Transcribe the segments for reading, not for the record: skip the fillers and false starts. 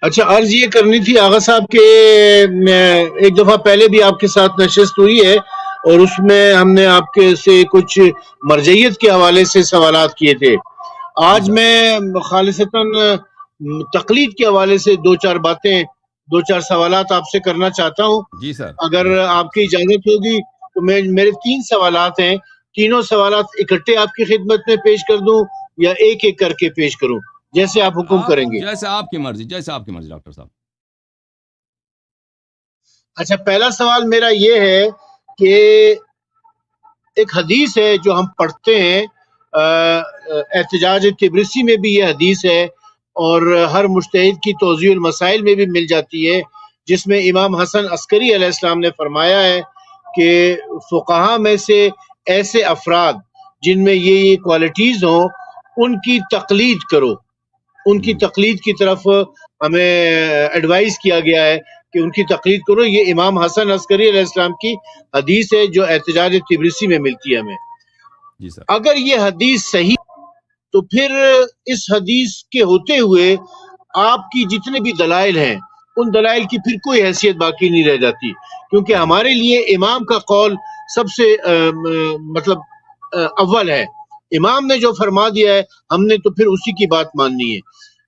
اچھا، عرض یہ کرنی تھی آغا صاحب کہ ایک دفعہ پہلے بھی آپ کے ساتھ نشست ہوئی ہے اور اس میں ہم نے آپ کے سے کچھ مرجعیت کے حوالے سے سوالات کیے تھے. جی آج سر میں خالصتاً تقلید کے حوالے سے دو چار سوالات آپ سے کرنا چاہتا ہوں. جی سر اگر جی آپ کی اجازت ہوگی تو میرے 3 سوالات ہیں. تینوں سوالات اکٹھے آپ کی خدمت میں پیش کر دوں یا ایک ایک کر کے پیش کروں، جیسے آپ حکم آپ کریں گے. جیسے آپ کی مرضی، جیسے آپ کی مرضی ڈاکٹر صاحب. اچھا، پہلا سوال میرا یہ ہے کہ ایک حدیث ہے جو ہم پڑھتے ہیں، احتجاج تبرسی میں بھی یہ حدیث ہے اور ہر مجتہد کی توضیح المسائل میں بھی مل جاتی ہے، جس میں امام حسن عسکری علیہ السلام نے فرمایا ہے کہ فقہا میں سے ایسے افراد جن میں یہ کوالٹیز ہوں ان کی تقلید کرو. ان کی تقلید کی طرف ہمیں ایڈوائز کیا گیا ہے کہ ان کی تقلید کرو. یہ امام حسن عسکری علیہ السلام کی حدیث ہے جو احتجاج تبرسی میں ملتی ہے ہمیں. جی سر اگر یہ حدیث صحیح تو پھر اس حدیث کے ہوتے ہوئے آپ کی جتنے بھی دلائل ہیں ان دلائل کی پھر کوئی حیثیت باقی نہیں رہ جاتی، کیونکہ جی ہمارے لیے امام کا قول سب سے مطلب اول ہے. امام نے جو فرما دیا ہے ہم نے تو پھر اسی کی بات ماننی ہے.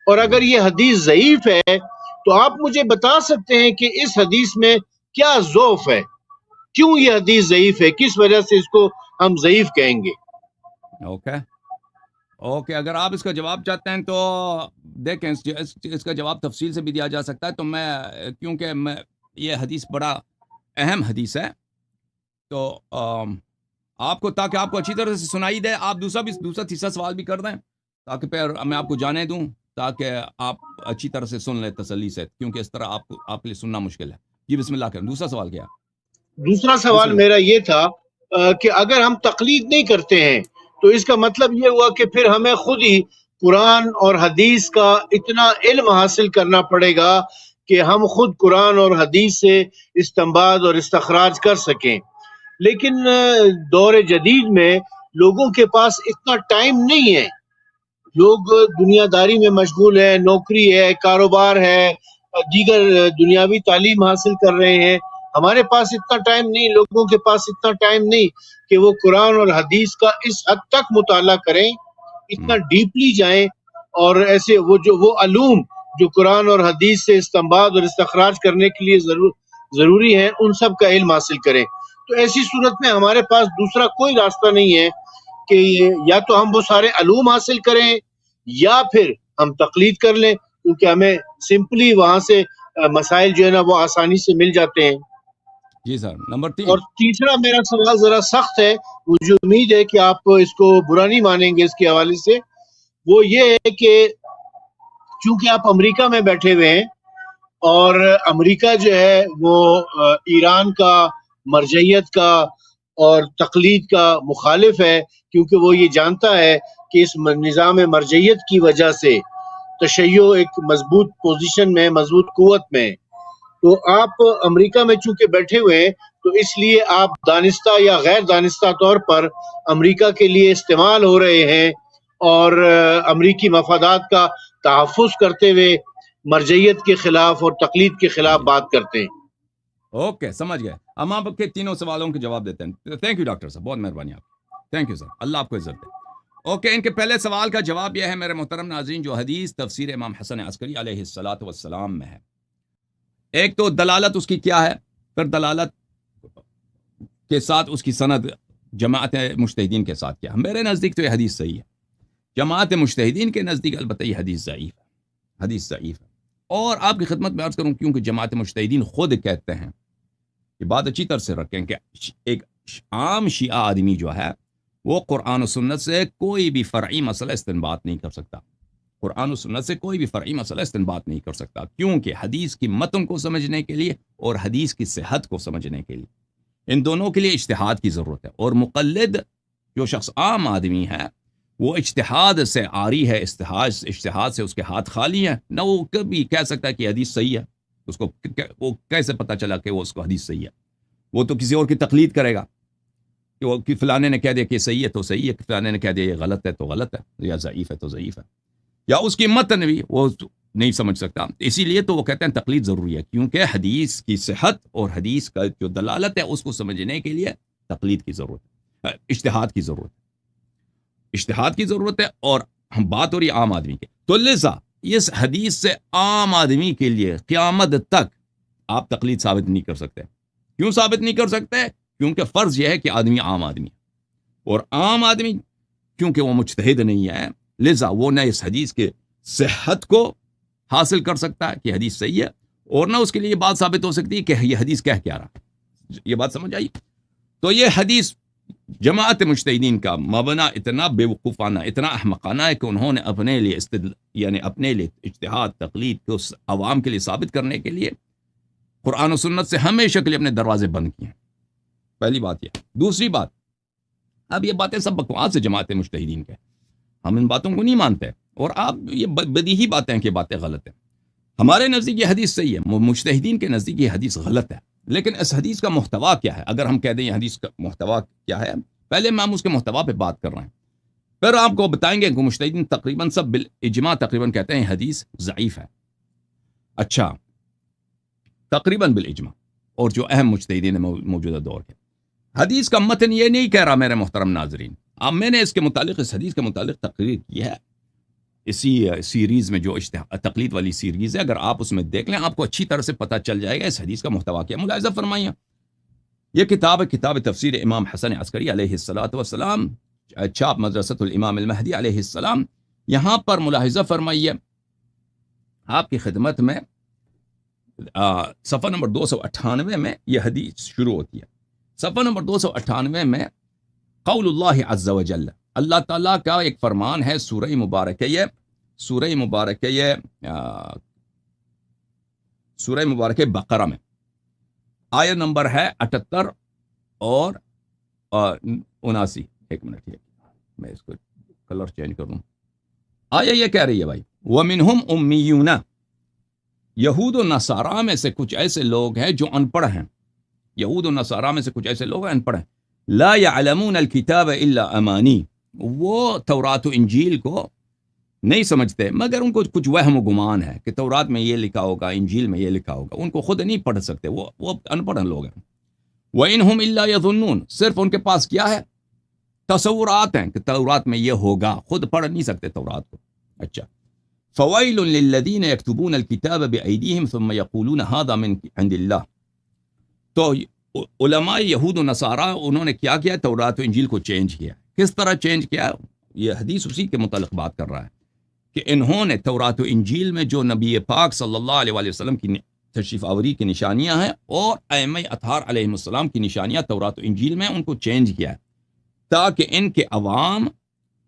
اور اگر یہ حدیث ضعیف ہے تو آپ مجھے بتا سکتے ہیں کہ اس حدیث میں کیا ضعف ہے، کیوں یہ حدیث ضعیف ہے، کس وجہ سے اس کو ہم ضعیف کہیں گے. اوکے اگر آپ اس کا جواب چاہتے ہیں تو دیکھیں، اس کا جواب تفصیل سے بھی دیا جا سکتا ہے. تو کیونکہ یہ حدیث بڑا اہم حدیث ہے، تو آپ کو تاکہ آپ کو اچھی طرح سے سنائی دے، آپ دوسرا تیسرا سوال بھی کر دیں تاکہ پھر میں آپ کو جانے دوں، تاکہ آپ اچھی طرح سے سن لیں تسلی سے، کیونکہ اس طرح آپ کے لیے سننا مشکل ہے. جی بسم اللہ کریں. دوسرا سوال کیا؟ دوسرا بسم سوال اللہ. میرا یہ تھا کہ اگر ہم تقلید نہیں کرتے ہیں تو اس کا مطلب یہ ہوا کہ پھر ہمیں خود ہی قرآن اور حدیث کا اتنا علم حاصل کرنا پڑے گا کہ ہم خود قرآن اور حدیث سے استنباط اور استخراج کر سکیں. لیکن دور جدید میں لوگوں کے پاس اتنا ٹائم نہیں ہے. لوگ دنیا داری میں مشغول ہیں، نوکری ہے، کاروبار ہے، دیگر دنیاوی تعلیم حاصل کر رہے ہیں. ہمارے پاس اتنا ٹائم نہیں، لوگوں کے پاس اتنا ٹائم نہیں کہ وہ قرآن اور حدیث کا اس حد تک مطالعہ کریں، اتنا ڈیپلی جائیں اور ایسے وہ علوم جو قرآن اور حدیث سے استنباط اور استخراج کرنے کے لیے ضروری ہیں ان سب کا علم حاصل کریں. تو ایسی صورت میں ہمارے پاس دوسرا کوئی راستہ نہیں ہے کہ یا تو ہم وہ سارے علوم حاصل کریں یا پھر ہم تقلید کر لیں، کیونکہ ہمیں سمپلی وہاں سے مسائل جو ہے نا وہ آسانی سے مل جاتے ہیں. جی سر. نمبر 3. اور تیسرا میرا سوال ذرا سخت ہے، مجھے امید ہے کہ آپ اس کو برا نہیں مانیں گے اس کے حوالے سے. وہ یہ ہے کہ چونکہ آپ امریکہ میں بیٹھے ہوئے ہیں اور امریکہ جو ہے وہ ایران کا مرجعیت کا اور تقلید کا مخالف ہے، کیونکہ وہ یہ جانتا ہے کہ اس نظام مرجعیت کی وجہ سے تشیع ایک مضبوط پوزیشن میں، مضبوط قوت میں. تو آپ امریکہ میں چونکہ بیٹھے ہوئے ہیں تو اس لیے آپ دانستہ یا غیر دانستہ طور پر امریکہ کے لیے استعمال ہو رہے ہیں اور امریکی مفادات کا تحفظ کرتے ہوئے مرجعیت کے خلاف اور تقلید کے خلاف بات کرتے ہیں. اوکے سمجھ گئے. ہم آپ کے تینوں سوالوں کے جواب دیتے ہیں. تھینک یو ڈاکٹر صاحب، بہت مہربانی آپ. تھینک یو سر، اللہ آپ کو عزت دے. اوکے ان کے پہلے سوال کا جواب یہ ہے میرے محترم ناظرین، جو حدیث تفسیر امام حسن عسکری علیہ الصلاۃ والسلام میں ہے. ایک تو دلالت اس کی کیا ہے، پھر دلالت کے ساتھ اس کی سند جماعت مجتہدین کے ساتھ کیا ہے. میرے نزدیک تو یہ حدیث صحیح ہے، جماعت مجتہدین کے نزدیک البتہ یہ حدیث ضعیف ہے. حدیث ضعیف ہے. اور آپ کی خدمت میں عرض کروں، کیونکہ جماعت مجتہدین خود کہتے ہیں، یہ بات اچھی طرح سے رکھیں کہ ایک عام شیعہ آدمی جو ہے وہ قرآن و سنت سے کوئی بھی فرعی مسئلہ استنباط نہیں کر سکتا. قرآن و سنت سے کوئی بھی فرعی مسئلہ استنباط نہیں کر سکتا، کیونکہ حدیث کی متن کو سمجھنے کے لیے اور حدیث کی صحت کو سمجھنے کے لیے ان دونوں کے لیے اجتہاد کی ضرورت ہے. اور مقلد جو شخص عام آدمی ہے وہ اجتہاد سے عاری ہے، اجتہاد سے اس کے ہاتھ خالی ہیں. نہ وہ کبھی کہہ سکتا ہے کہ حدیث صحیح ہے، اس کو وہ کیسے پتہ چلا کہ وہ اس کو حدیث صحیح ہے؟ وہ تو کسی اور کی تقلید کرے گا کہ وہ فلانے نے کہہ دیا کہ صحیح ہے تو صحیح ہے، فلانے نے کہہ دیا یہ غلط ہے تو غلط ہے، یا ضعیف ہے تو ضعیف ہے. یا اس کی متن بھی وہ نہیں سمجھ سکتا. اسی لیے تو وہ کہتے ہیں تقلید ضروری ہے، کیونکہ حدیث کی صحت اور حدیث کا جو دلالت ہے اس کو سمجھنے کے لیے تقلید کی ضرورت ہے، اجتہاد کی ضرورت ہے، اجتہاد کی ضرورت ہے. اور ہم بات ہو رہی عام آدمی کی، تو لذا اس حدیث سے عام آدمی کے لیے قیامت تک آپ تقلید ثابت نہیں کر سکتے. کیوں ثابت نہیں کر سکتے؟ کیونکہ فرض یہ ہے کہ آدمی عام آدمی ہے، اور عام آدمی کیونکہ وہ مجتہد نہیں ہے، لذا وہ نہ اس حدیث کے صحت کو حاصل کر سکتا ہے کہ حدیث صحیح ہے، اور نہ اس کے لیے یہ بات ثابت ہو سکتی ہے کہ یہ حدیث کہہ کیا رہا. یہ بات سمجھ آئی؟ تو یہ حدیث جماعت مجتہدین کا مبنا اتنا بے وقوفانہ، اتنا احمقانہ ہے کہ انہوں نے اپنے لیے یعنی اپنے لیے اجتہاد تقلید کو عوام کے لیے ثابت کرنے کے لیے قرآن و سنت سے ہمیشہ کے لیے اپنے دروازے بند کیے ہیں. پہلی بات یہ. دوسری بات، اب یہ باتیں سب بکواس ہے جماعت مجتہدین کے، ہم ان باتوں کو نہیں مانتے، اور آپ یہ بدیہی باتیں ہیں کہ باتیں غلط ہیں. ہمارے نزدیک یہ حدیث صحیح ہے، مجتہدین کے نزدیک یہ حدیث غلط ہے. لیکن اس حدیث کا محتوا کیا ہے؟ اگر ہم کہہ دیں یہ حدیث کا محتوا کیا ہے، پہلے ہم اس کے محتوا پہ بات کر رہے ہیں، پھر آپ کو بتائیں گے کہ مجتہدین تقریباً سب بالاجماع تقریباً کہتے ہیں حدیث ضعیف ہے. اچھا، تقریباً بالاجماع، اور جو اہم مجتہدین موجودہ دور کے. حدیث کا متن یہ نہیں کہہ رہا میرے محترم ناظرین. اب میں نے اس کے متعلق، اس حدیث کے متعلق تقریر کی ہے اسی سیریز میں، جو تقلید والی سیریز ہے، اگر آپ اس میں دیکھ لیں آپ کو اچھی طرح سے پتہ چل جائے گا اس حدیث کا محتوا کیا. ملاحظہ فرمائیے، یہ کتاب ہے کتاب تفسیر امام حسن عسکری علیہ الصلوۃ والسلام، چھاپ مدرسۃ الامام المہدی علیہ السلام. یہاں پر ملاحظہ فرمائیے، آپ کی خدمت میں صفحہ نمبر 298 میں یہ حدیث شروع ہوتی ہے. صفحہ نمبر 298 میں قول اللہ عز و جل، اللہ تعالیٰ کا ایک فرمان ہے سورہ مبارکہ بقرہ میں، آیت نمبر ہے 78 اور 79. ایک منٹ، میں اس کو کلر چینج کر دوں. آیا یہ کہہ رہی ہے بھائی، وَمِنْهُمْ أُمِّيُّونَ، یہود و نصارہ میں سے کچھ ایسے لوگ ہیں جو ان پڑھ ہیں. یہود و نصارہ میں سے کچھ ایسے لوگ ہیں ان پڑھ ہیں. لا يعلمون الكتاب الا امانی، وہ تورات و انجیل کو نہیں سمجھتے مگر ان کو کچھ وہم و گمان ہے کہ تورات میں یہ لکھا ہوگا، انجیل میں یہ لکھا ہوگا. ان کو خود نہیں پڑھ سکتے، وہ ان پڑھ لوگ ہیں. وَإِنْهُمْ إِلَّا يَظُنُّونَ، صرف ان کے پاس کیا ہے؟ تصورات ہیں کہ تورات میں یہ ہوگا، خود پڑھ نہیں سکتے تورات کو. اچھا، فَوَيْلٌ لِلَّذِينَ يَكْتُبُونَ الْكِتَابَ بِأَيْدِيهِمْ ثُمَّ يَقُولُونَ هَذَا مِنْ عِنْدِ اللَّهِ. تو علماء یہود و نصارہ انہوں نے کیا کیا؟ تورات و انجیل کو چینج کیا. کس طرح چینج کیا؟ یہ حدیث اسی کے متعلق بات کر رہا ہے کہ انہوں نے تورات و انجیل میں جو نبی پاک صلی اللہ علیہ وآلہ وسلم کی تشریف آوری کی نشانیاں ہیں اور ائمہ اطہار علیہ السلام کی نشانیاں تورات و انجیل میں، ان کو چینج کیا ہے تاکہ ان کے عوام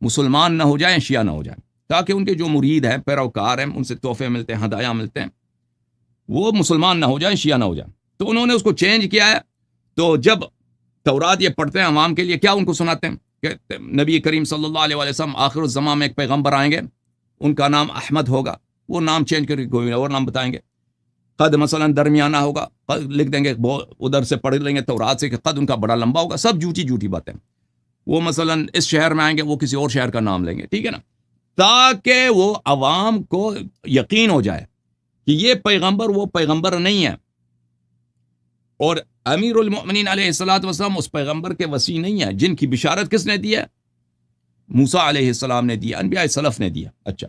مسلمان نہ ہو جائیں، شیعہ نہ ہو جائیں، تاکہ ان کے جو مرید ہیں، پیروکار ہیں، ان سے تحفے ملتے ہیں، ہدایہ ملتے ہیں، وہ مسلمان نہ ہو جائیں، شیعہ نہ ہو جائیں. تو انہوں نے اس کو چینج کیا ہے. تو جب تورات یہ پڑھتے ہیں عوام کے لیے، کیا ان کو سناتے ہیں کہ نبی کریم صلی اللہ علیہ وسلم آخر الزمان میں ایک پیغمبر آئیں گے، ان کا نام احمد ہوگا، وہ نام چینج کر کے کوئی اور نام بتائیں گے. قد مثلا درمیانہ ہوگا، قد لکھ دیں گے، ادھر سے پڑھ لیں گے تورات سے کہ قد ان کا بڑا لمبا ہوگا. سب جھوٹی باتیں. وہ مثلا اس شہر میں آئیں گے، وہ کسی اور شہر کا نام لیں گے، ٹھیک ہے نا، تاکہ وہ عوام کو یقین ہو جائے کہ یہ پیغمبر وہ پیغمبر نہیں ہے، اور امیر المؤمنین علیہ الصلوۃ والسلام اس پیغمبر کے وصی نہیں ہے جن کی بشارت کس نے دی ہے؟ موسیٰ علیہ السلام نے دی، انبیاء سلف نے دیا. اچھا،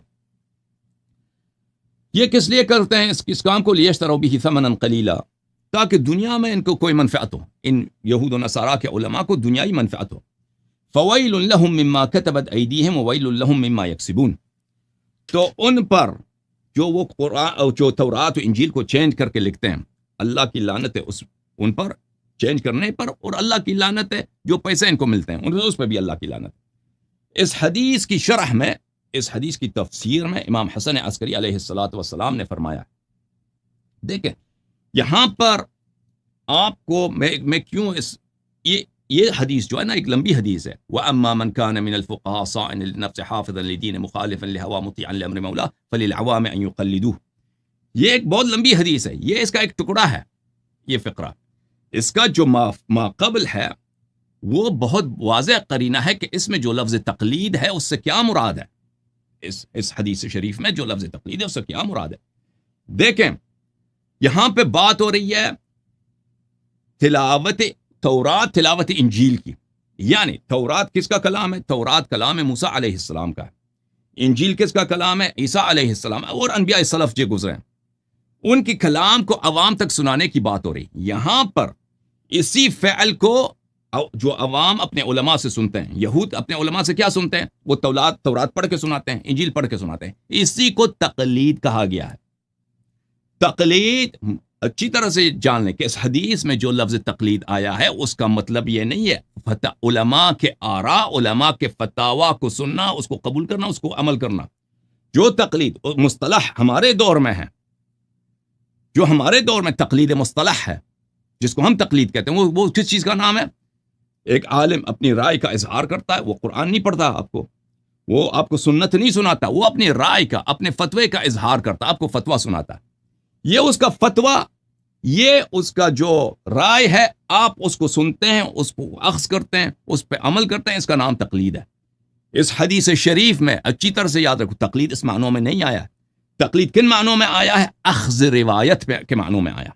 یہ کس لیے کرتے ہیں اس کام کو؟ لیشتروا بہ ثمنا قلیلا، تاکہ دنیا میں ان کو کوئی منفعت ہو، ان یہود و نصارہ کے علماء کو دنیائی منفعت ہو. فویل لہم مما کتبت ایدیہم وویل لہم مما یکسبون. تو ان پر جو وہ قرآن، جو تورات و انجیل کو چینج کر کے لکھتے ہیں، اللہ کی لعنت ہے ان پر چینج کرنے پر، اور اللہ کی لعنت ہے جو پیسے ان کو ملتے ہیں اس پہ بھی اللہ کی لعنت. اس حدیث کی شرح میں، اس حدیث کی تفسیر میں امام حسن عسکری علیہ الصلوۃ والسلام نے فرمایا، دیکھیں یہاں پر آپ کو میں کیوں یہ حدیث جو ہے نا ایک لمبی حدیث ہے. وَأَمَّا مَنْ كَانَ مِنَ الْفُقَهَاءِ صَائِنًا لِلنَّفْسِ حَافِظًا لِدِينِ مُخَالِفًا لِهَوَى مُطِيعًا لِأَمْرِ مَوْلَاهُ فَلِلْعَوَامِ أَن يُقَلِّدُوهُ. یہ ایک بہت لمبی حدیث ہے، یہ اس کا ایک ٹکڑا ہے، یہ فقرہ. اس کا جو ما قبل ہے وہ بہت واضح قرینہ ہے کہ اس میں جو لفظ تقلید ہے اس سے کیا مراد ہے. اس حدیث شریف میں جو لفظ تقلید ہے اس سے کیا مراد ہے. دیکھیں یہاں پہ بات ہو رہی ہے تلاوت تورات، تلاوت انجیل کی. یعنی تورات کس کا کلام ہے؟ تورات کلام ہے موسیٰ علیہ السلام کا ہے. انجیل کس کا کلام ہے؟ عیسیٰ علیہ السلام اور انبیاء سلف جو گزرے ہیں ان کی کلام کو عوام تک سنانے کی بات ہو رہی. یہاں پر اسی فعل کو جو عوام اپنے علماء سے سنتے ہیں، یہود اپنے علماء سے کیا سنتے ہیں؟ وہ تورات پڑھ کے سناتے ہیں، انجیل پڑھ کے سناتے ہیں. اسی کو تقلید کہا گیا ہے. تقلید اچھی طرح سے جان لیں کہ اس حدیث میں جو لفظ تقلید آیا ہے اس کا مطلب یہ نہیں ہے علماء کے آراء، علماء کے فتاوا کو سننا، اس کو قبول کرنا، اس کو عمل کرنا. جو تقلید مصطلح ہمارے دور میں ہے، جو ہمارے دور میں تقلید مصطلح ہے، جس کو ہم تقلید کہتے ہیں، وہ کس چیز کا نام ہے؟ ایک عالم اپنی رائے کا اظہار کرتا ہے، وہ قرآن نہیں پڑھتا آپ کو، وہ آپ کو سنت نہیں سناتا، وہ اپنی رائے کا، اپنے فتوے کا اظہار کرتا، آپ کو فتویٰ سناتا ہے. یہ اس کا فتویٰ، یہ اس کا جو رائے ہے، آپ اس کو سنتے ہیں، اس کو اخذ کرتے ہیں، اس پہ عمل کرتے ہیں، اس کا نام تقلید ہے. اس حدیث شریف میں اچھی طرح سے یاد رکھو تقلید اس معنوں میں نہیں آیا. تقلید کن معنوں میں آیا ہے؟ اخذ روایت کے معنوں میں آیا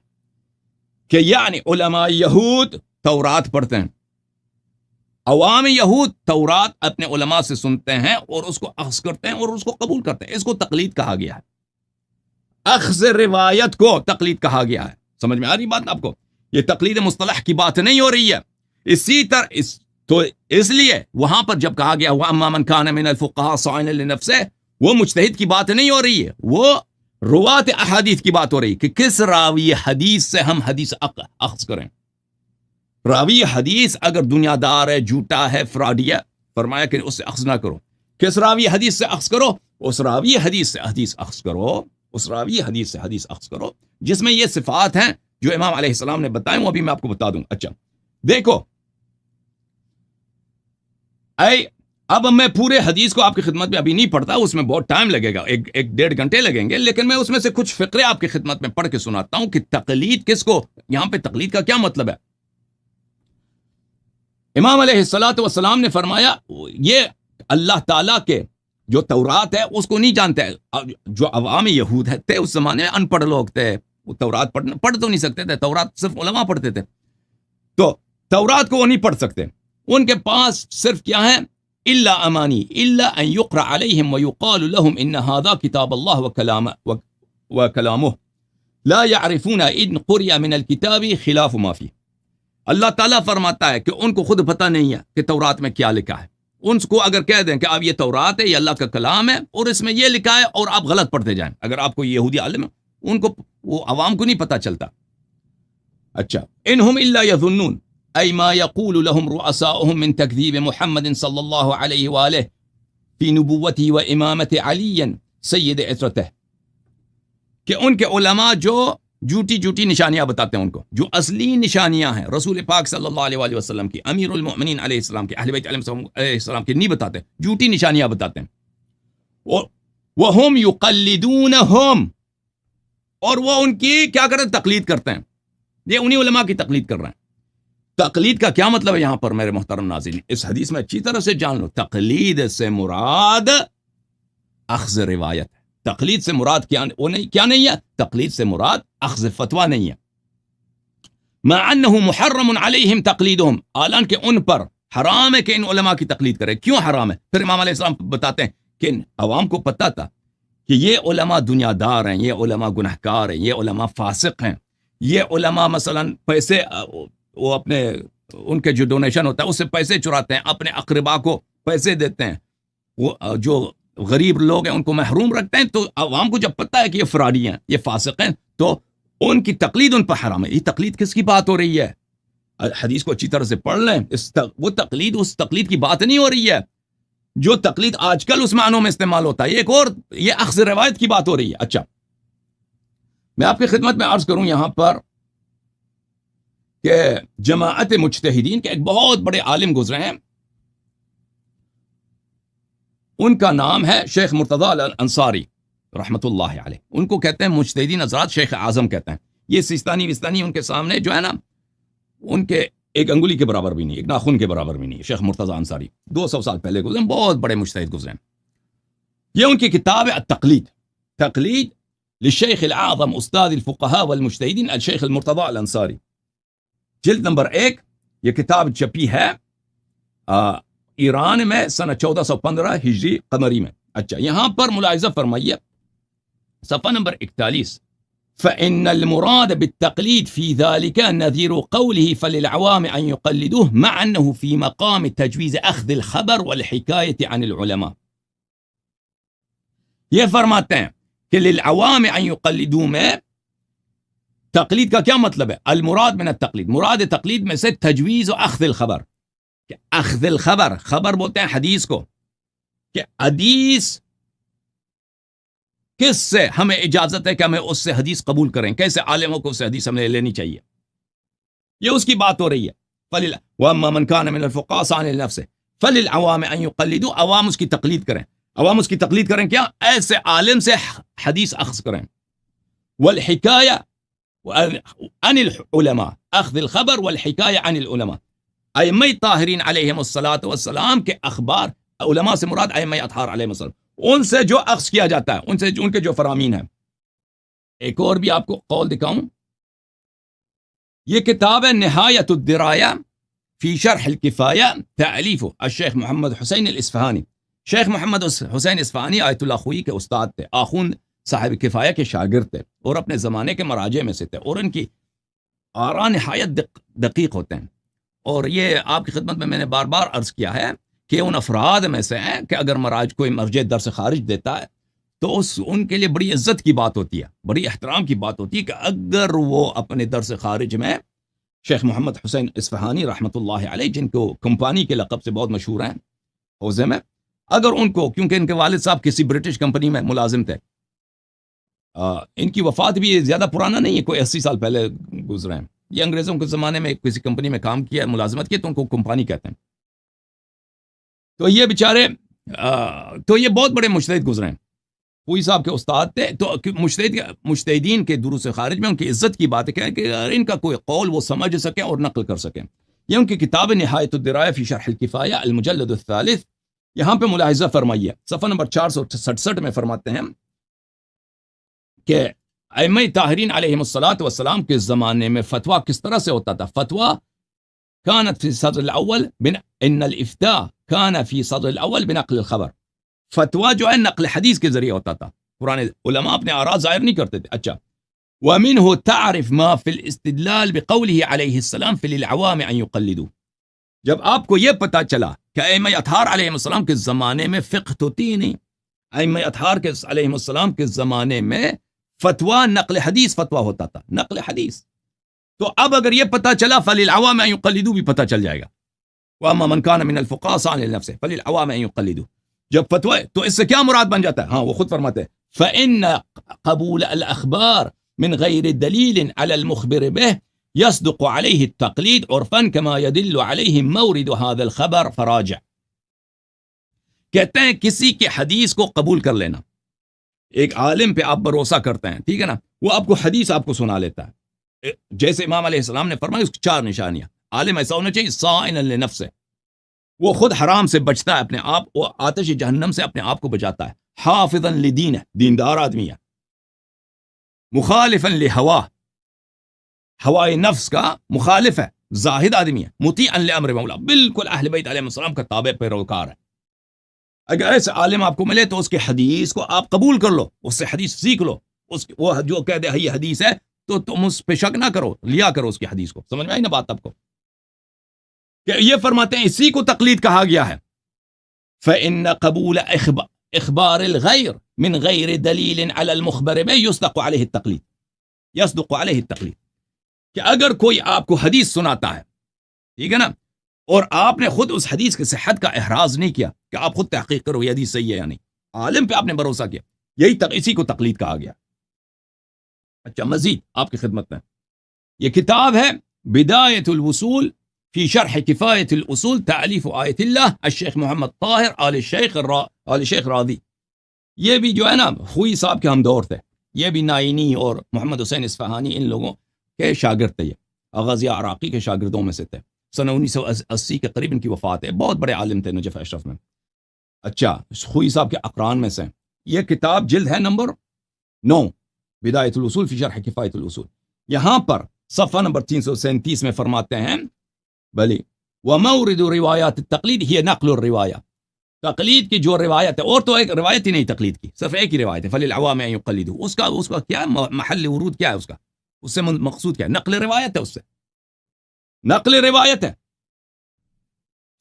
کہ یعنی علماء یہود تورات پڑھتے ہیں، عوام یہود تورات اپنے علماء سے سنتے ہیں اور اس کو اخذ کرتے ہیں اور اس کو قبول کرتے ہیں. اس کو تقلید کہا گیا ہے. اخذ روایت کو تقلید کہا گیا ہے. سمجھ میں آ رہی بات آپ کو؟ یہ تقلید مصطلح کی بات نہیں ہو رہی ہے. اسی طرح تو اس لیے وہاں پر جب کہا گیا وَأَمَّا مَنْ كَانَ مِنَ الْفُقَهَاءِ صَائِنًا لِنَفْسِهِ، وہ مجتہد کی بات نہیں ہو رہی ہے، وہ روات احادیث کی بات ہو رہی ہے کہ کس راوی حدیث سے ہم حدیث اخذ کریں. راوی حدیث اگر دنیا دار ہے، جھوٹا ہے، فراڈی ہے، فرمایا کہ اس سے اخذ نہ کرو. کس راوی حدیث سے اخذ کرو؟ اس راوی حدیث سے حدیث اخذ کرو، اس راوی حدیث سے حدیث اخذ کرو جس میں یہ صفات ہیں جو امام علیہ السلام نے بتائے. وہ ابھی میں آپ کو بتا دوں. اچھا دیکھو، اب میں پورے حدیث کو آپ کی خدمت میں ابھی نہیں پڑھتا، اس میں بہت ٹائم لگے گا، ایک ڈیڑھ گھنٹے لگیں گے، لیکن میں اس میں سے کچھ فقرے آپ کی خدمت میں پڑھ کے سناتا ہوں کہ تقلید کس کو، یہاں پہ تقلید کا کیا مطلب ہے. امام علیہ السلام نے فرمایا یہ اللہ تعالیٰ کے جو تورات ہے اس کو نہیں جانتے. جو عوام یہود تھے اس زمانے میں ان پڑھ لوگ تھے، وہ تورات پڑھ تو نہیں سکتے تھے، تورات صرف علماء پڑھتے تھے، تو تورات کو وہ نہیں پڑھ سکتے. ان کے پاس صرف کیا ہے؟ الا امانی الا ان يقرأ عليهم ويقال لهم ان هذا كتاب الله وكلامه لا يعرفون ان قرئ من الكتاب خلاف ما فيه. اللہ تعالیٰ فرماتا ہے کہ ان کو خود پتہ نہیں ہے کہ تورات میں کیا لکھا ہے. ان کو اگر کہہ دیں کہ اب یہ تورات ہے، یہ اللہ کا کلام ہے اور اس میں یہ لکھا ہے، اور آپ غلط پڑھتے جائیں، اگر آپ کو یہودی عالم ہے، ان کو وہ عوام کو نہیں پتہ چلتا. اچھا، انہم الا یظنون ای ما یقول لهم رؤساؤهم من تکذیب محمد صلی اللہ علیہ وآلہ فی نبوته و امامت علی سید عطرتہ، کہ ان کے علماء جو جھوٹی نشانیاں بتاتے ہیں، ان کو جو اصلی نشانیاں ہیں رسول پاک صلی اللہ علیہ وآلہ وسلم کی، امیر المؤمنین علیہ السلام کی، اہل بیت علیہ السلام کی نہیں بتاتے، جھوٹی نشانیاں بتاتے ہیں. اور وہم یقلدونہم، اور وہ ان کی کیا کرتے ہیں؟ تقلید کرتے ہیں. یہ انہی علماء کی تقلید کر رہے ہیں. تقلید کا کیا مطلب ہے یہاں پر میرے محترم ناظرین؟ اس حدیث میں اچھی طرح سے جان لو، تقلید سے مراد اخذ روایت ہے. تقلید سے مراد کیا نہیں ہے؟ تقلید سے مراد اخذ فتویٰ نہیں ہے. مع انہ محرم علیہم تقلیدہم، حالانکہ ان پر حرام ہے کہ ان علماء کی تقلید کرے. کیوں حرام ہے؟ پھر امام علیہ السلام بتاتے ہیں کہ عوام کو پتہ تھا کہ یہ علماء دنیا دار ہیں، یہ علماء گنہگار ہیں، یہ علماء فاسق ہیں، یہ علماء مثلا پیسے وہ اپنے ان کے جو ڈونیشن ہوتا ہے اس سے پیسے چراتے ہیں، اپنے اقربا کو پیسے دیتے ہیں، وہ جو غریب لوگ ہیں ان کو محروم رکھتے ہیں. تو عوام کو جب پتہ ہے کہ یہ فراڈی ہیں، یہ فاسق ہیں، تو ان کی تقلید ان پر حرام ہے. یہ تقلید کس کی بات ہو رہی ہے؟ حدیث کو اچھی طرح سے پڑھ لیں. وہ تقلید اس تقلید کی بات نہیں ہو رہی ہے جو تقلید آج کل اس معنوں میں استعمال ہوتا ہے. ایک اور یہ اخذ روایت کی بات ہو رہی ہے. اچھا، میں آپ کی خدمت میں عرض کروں یہاں پر کہ جماعت مجتہدین کے ایک بہت بڑے عالم گزرے ہیں، ان کا نام ہے شیخ مرتضی الانصاری رحمۃ اللہ علیہ. ان کو کہتے ہیں مجتہدین حضرات شیخ اعظم کہتے ہیں. یہ سیستانی وستانی ان کے سامنے جو ہے نا، ان کے ایک انگلی کے برابر بھی نہیں، ایک ناخن کے برابر بھی نہیں. شیخ مرتضی انصاری 200 سال پہلے گزرے، بہت بڑے مجتہد گزرے. یہ ان کی کتاب ہے التقلید، تقلید للشیخ العظم استاد الفقهاء والمجتہدین الشیخ المرتضی الانصاری، جلد نمبر 1. یہ کتاب چھپی ہے ایران میں سنہ 1415 ہجری قمری میں. اچھا، یہاں پر ملاحظہ فرمائیے صفحہ نمبر 41، فإن المراد بالتقليد في ذلك نذير قوله فللعوام أن يقلدوه مع أنه في مقام تجويز أخذ الخبر والحكاية عن العلماء. یہ فرماتے ہیں کہ للعوام ان يقلدوه میں تقلید کا کیا مطلب ہے؟ المراد من التقلید، مراد تقلید میں سے تجویز و اخذ الخبر، کہ اخذ الخبر، خبر بولتے ہیں حدیث کو، کہ حدیث کس سے ہمیں اجازت ہے کہ ہمیں اس سے حدیث قبول کریں، کیسے عالموں کو اس سے حدیث ہمیں لینی چاہیے، یہ اس کی بات ہو رہی ہے. وَأَمَّا مَنْ كَانَ مِنَ الْفُقَهَاءِ صَانِعًا لِنَفْسِهِ فَلِلْعَوَامِ أَن يُقَلِّدُوا، عوام اس کی تقلید کریں. عوام اس کی تقلید کریں کیا؟ ایسے عالم سے حدیث اخذ کریں. وَالْحِكَايَةُ عَنِ الْعُلَمَاءِ، اخذ الخبر والحکایہ عن العلماء، ائمہ طاہرین علیہم الصلاۃ والسلام کے اخبار، علماء سے مراد ائمہ اطہار علیہم السلام، ان سے جو اخذ کیا جاتا ہے، ان سے ان کے جو فرامین ہیں. ایک اور بھی آپ کو قول دکھاؤں، یہ کتاب ہے نہایت الدرایہ فی شرح الکفایہ، تألیف الشیخ محمد حسین الاصفہانی. شیخ محمد حسین اصفہانی آیت اللہ خوئی کے استاد تھے، آخوند صاحب کفایہ کے شاگرد تھے، اور اپنے زمانے کے مراجع میں سے تھے، اور ان کی آراء نہایت دقیق ہوتے ہیں. اور یہ آپ کی خدمت میں نے بار بار عرض کیا ہے کہ ان افراد میں سے ہیں کہ اگر مراج کوئی مرجع درس خارج دیتا ہے تو ان کے لیے بڑی عزت کی بات ہوتی ہے، بڑی احترام کی بات ہوتی ہے کہ اگر وہ اپنے درس خارج میں شیخ محمد حسین اصفہانی رحمۃ اللہ علیہ، جن کو کمپانی کے لقب سے بہت مشہور ہیں حوزے میں، اگر ان کو، کیونکہ ان کے والد صاحب کسی برٹش کمپنی میں ملازم تھے، ان کی وفات بھی زیادہ پرانا نہیں ہے، کوئی 80 سال پہلے گزرے ہیں، یہ انگریزوں کے زمانے میں کسی کمپنی میں کام کیا، ملازمت کی، تو ان کو کمپانی کہتے ہیں. تو یہ بیچارے تو یہ بہت بڑے مجتہد گزرے ہیں، کوئی صاحب کے استاد تھے. تو مجتہدین کے دروس خارج میں ان کی عزت کی بات ہے کہ ان کا کوئی قول وہ سمجھ سکیں اور نقل کر سکیں. یہ ان کی کتاب نہایت الدرایہ فی شرح الکفایہ المجلد الثالث. یہاں پہ ملاحظہ فرمائیے صفحہ نمبر 467 میں فرماتے ہیں کہ ائمہ طاہرین علیہم الصلاۃ والسلام کے زمانے میں فتویٰ کس طرح سے ہوتا تھا. فتویٰ كانت في الصدر الأول ان الافتاء كان في صدر الأول بنقل الخبر. فتویٰ جو ہے نقل حدیث کے ذریعے ہوتا تھا، پرانے علماء اپنے آراء ظاہر نہیں کرتے تھے. اچھا، ومنه تعرف ما في الاستدلال بقوله عليه السلام في العوام ان يقلدوا. جب آپ کو یہ پتا چلا کہ ائمہ اطہار علیہم السلام کے زمانے میں فقہ تو تھی نہیں، ائمہ اطہار کے علیہم السلام کے زمانے میں فتویٰ نقل حدیث فتویٰ ہوتا تھا، نقل حدیث. تو اب اگر یہ پتا چلا فللعوام ان يقلدوا بھی پتا چل جائے گا. واما من كان من الفقهاء صانعا لنفسه فللعوام ان يقلدوا. جب فتویٰ تو اس سے کیا مراد بن جاتا ہے؟ ہاں، وہ خود فرماتے ہیں فإن قبول الأخبار من غير دليل على المخبر به يصدق عليه التقليد عرفا كما يدل عليه مورد هذا الخبر فراجع. کہتے ہیں کسی کی حدیث کو قبول کر لینا، ایک عالم پہ آپ بھروسہ کرتے ہیں، ٹھیک ہے نا، وہ آپ کو حدیث آپ کو سنا لیتا ہے، جیسے امام علیہ السلام نے فرمایا اس کی 4 نشانیاں. عالم ایسا ہونا چاہیے صائنا لنفسه، وہ خود حرام سے بچتا ہے اپنے آپ، وہ آتش جہنم سے اپنے آپ کو بچاتا ہے. حافظا لدینہ، دیندار آدمی ہے. مخالفا لہوا، ہوائے نفس کا مخالف ہے، زاہد آدمی ہے. مطیعا لامر مولا، بالکل اہل بیت علیہ السلام کا تابع پیروکار ہے. اگر ایسے عالم آپ کو ملے تو اس کے حدیث کو آپ قبول کر لو، اس سے حدیث سیکھ لو. وہ جو کہہ دے یہ حدیث ہے تو تم اس پہ شک نہ کرو، لیا کرو اس کی حدیث کو. سمجھ میں آئی نا بات آپ کو؟ کہ یہ فرماتے ہیں اسی کو تقلید کہا گیا ہے. فإن قبول اخبار الغیر من غیر دلیل علی المخبر میں یصدق علیہ التقلید، یصدق علیہ التقلید، کہ اگر کوئی آپ کو حدیث سناتا ہے، ٹھیک ہے نا، اور آپ نے خود اس حدیث کی صحت کا احراز نہیں کیا کہ آپ خود تحقیق کرو یہ حدیث صحیح ہے یا نہیں، عالم پہ آپ نے بھروسہ کیا، اسی کو تقلید کہا گیا. اچھا، مزید آپ کی خدمت میں یہ کتاب ہے بدایت الوصول فی شرح کفایت الاصول، تألیف آیت اللہ الشیخ محمد طاہر آل شیخ راضی. یہ بھی جو ہے نا خوئی صاحب کے ہم دور تھے، یہ بھی نائینی اور محمد حسین اصفہانی ان لوگوں کے شاگرد تھے، یہ غازیہ عراقی کے شاگردوں میں سے تھے. سنہ 1980 کے قریب ان کی وفات ہے. بہت بڑے عالم تھے نجف اشرف میں. اچھا، خوئی صاحب کے اقران میں سے یہ کتاب جلد ہے نمبر 9 بدایت الوصول فی شرح کفایت الوصول. یہاں پر صفحہ نمبر 337 میں فرماتے ہیں بلی ومورد روایات التقلید ہی نقل الروایہ. تقلید کی جو روایت ہے، اور تو ایک روایت ہی نہیں تقلید کی، صرف ایک ہی روایت ہے فللعوام ان یقلدوا. اس کا کیا ہے محل ورود، کیا ہے اس کا، اس سے مقصود کیا ہے؟ نقل روایت ہے، اس سے نقل روایت ہے.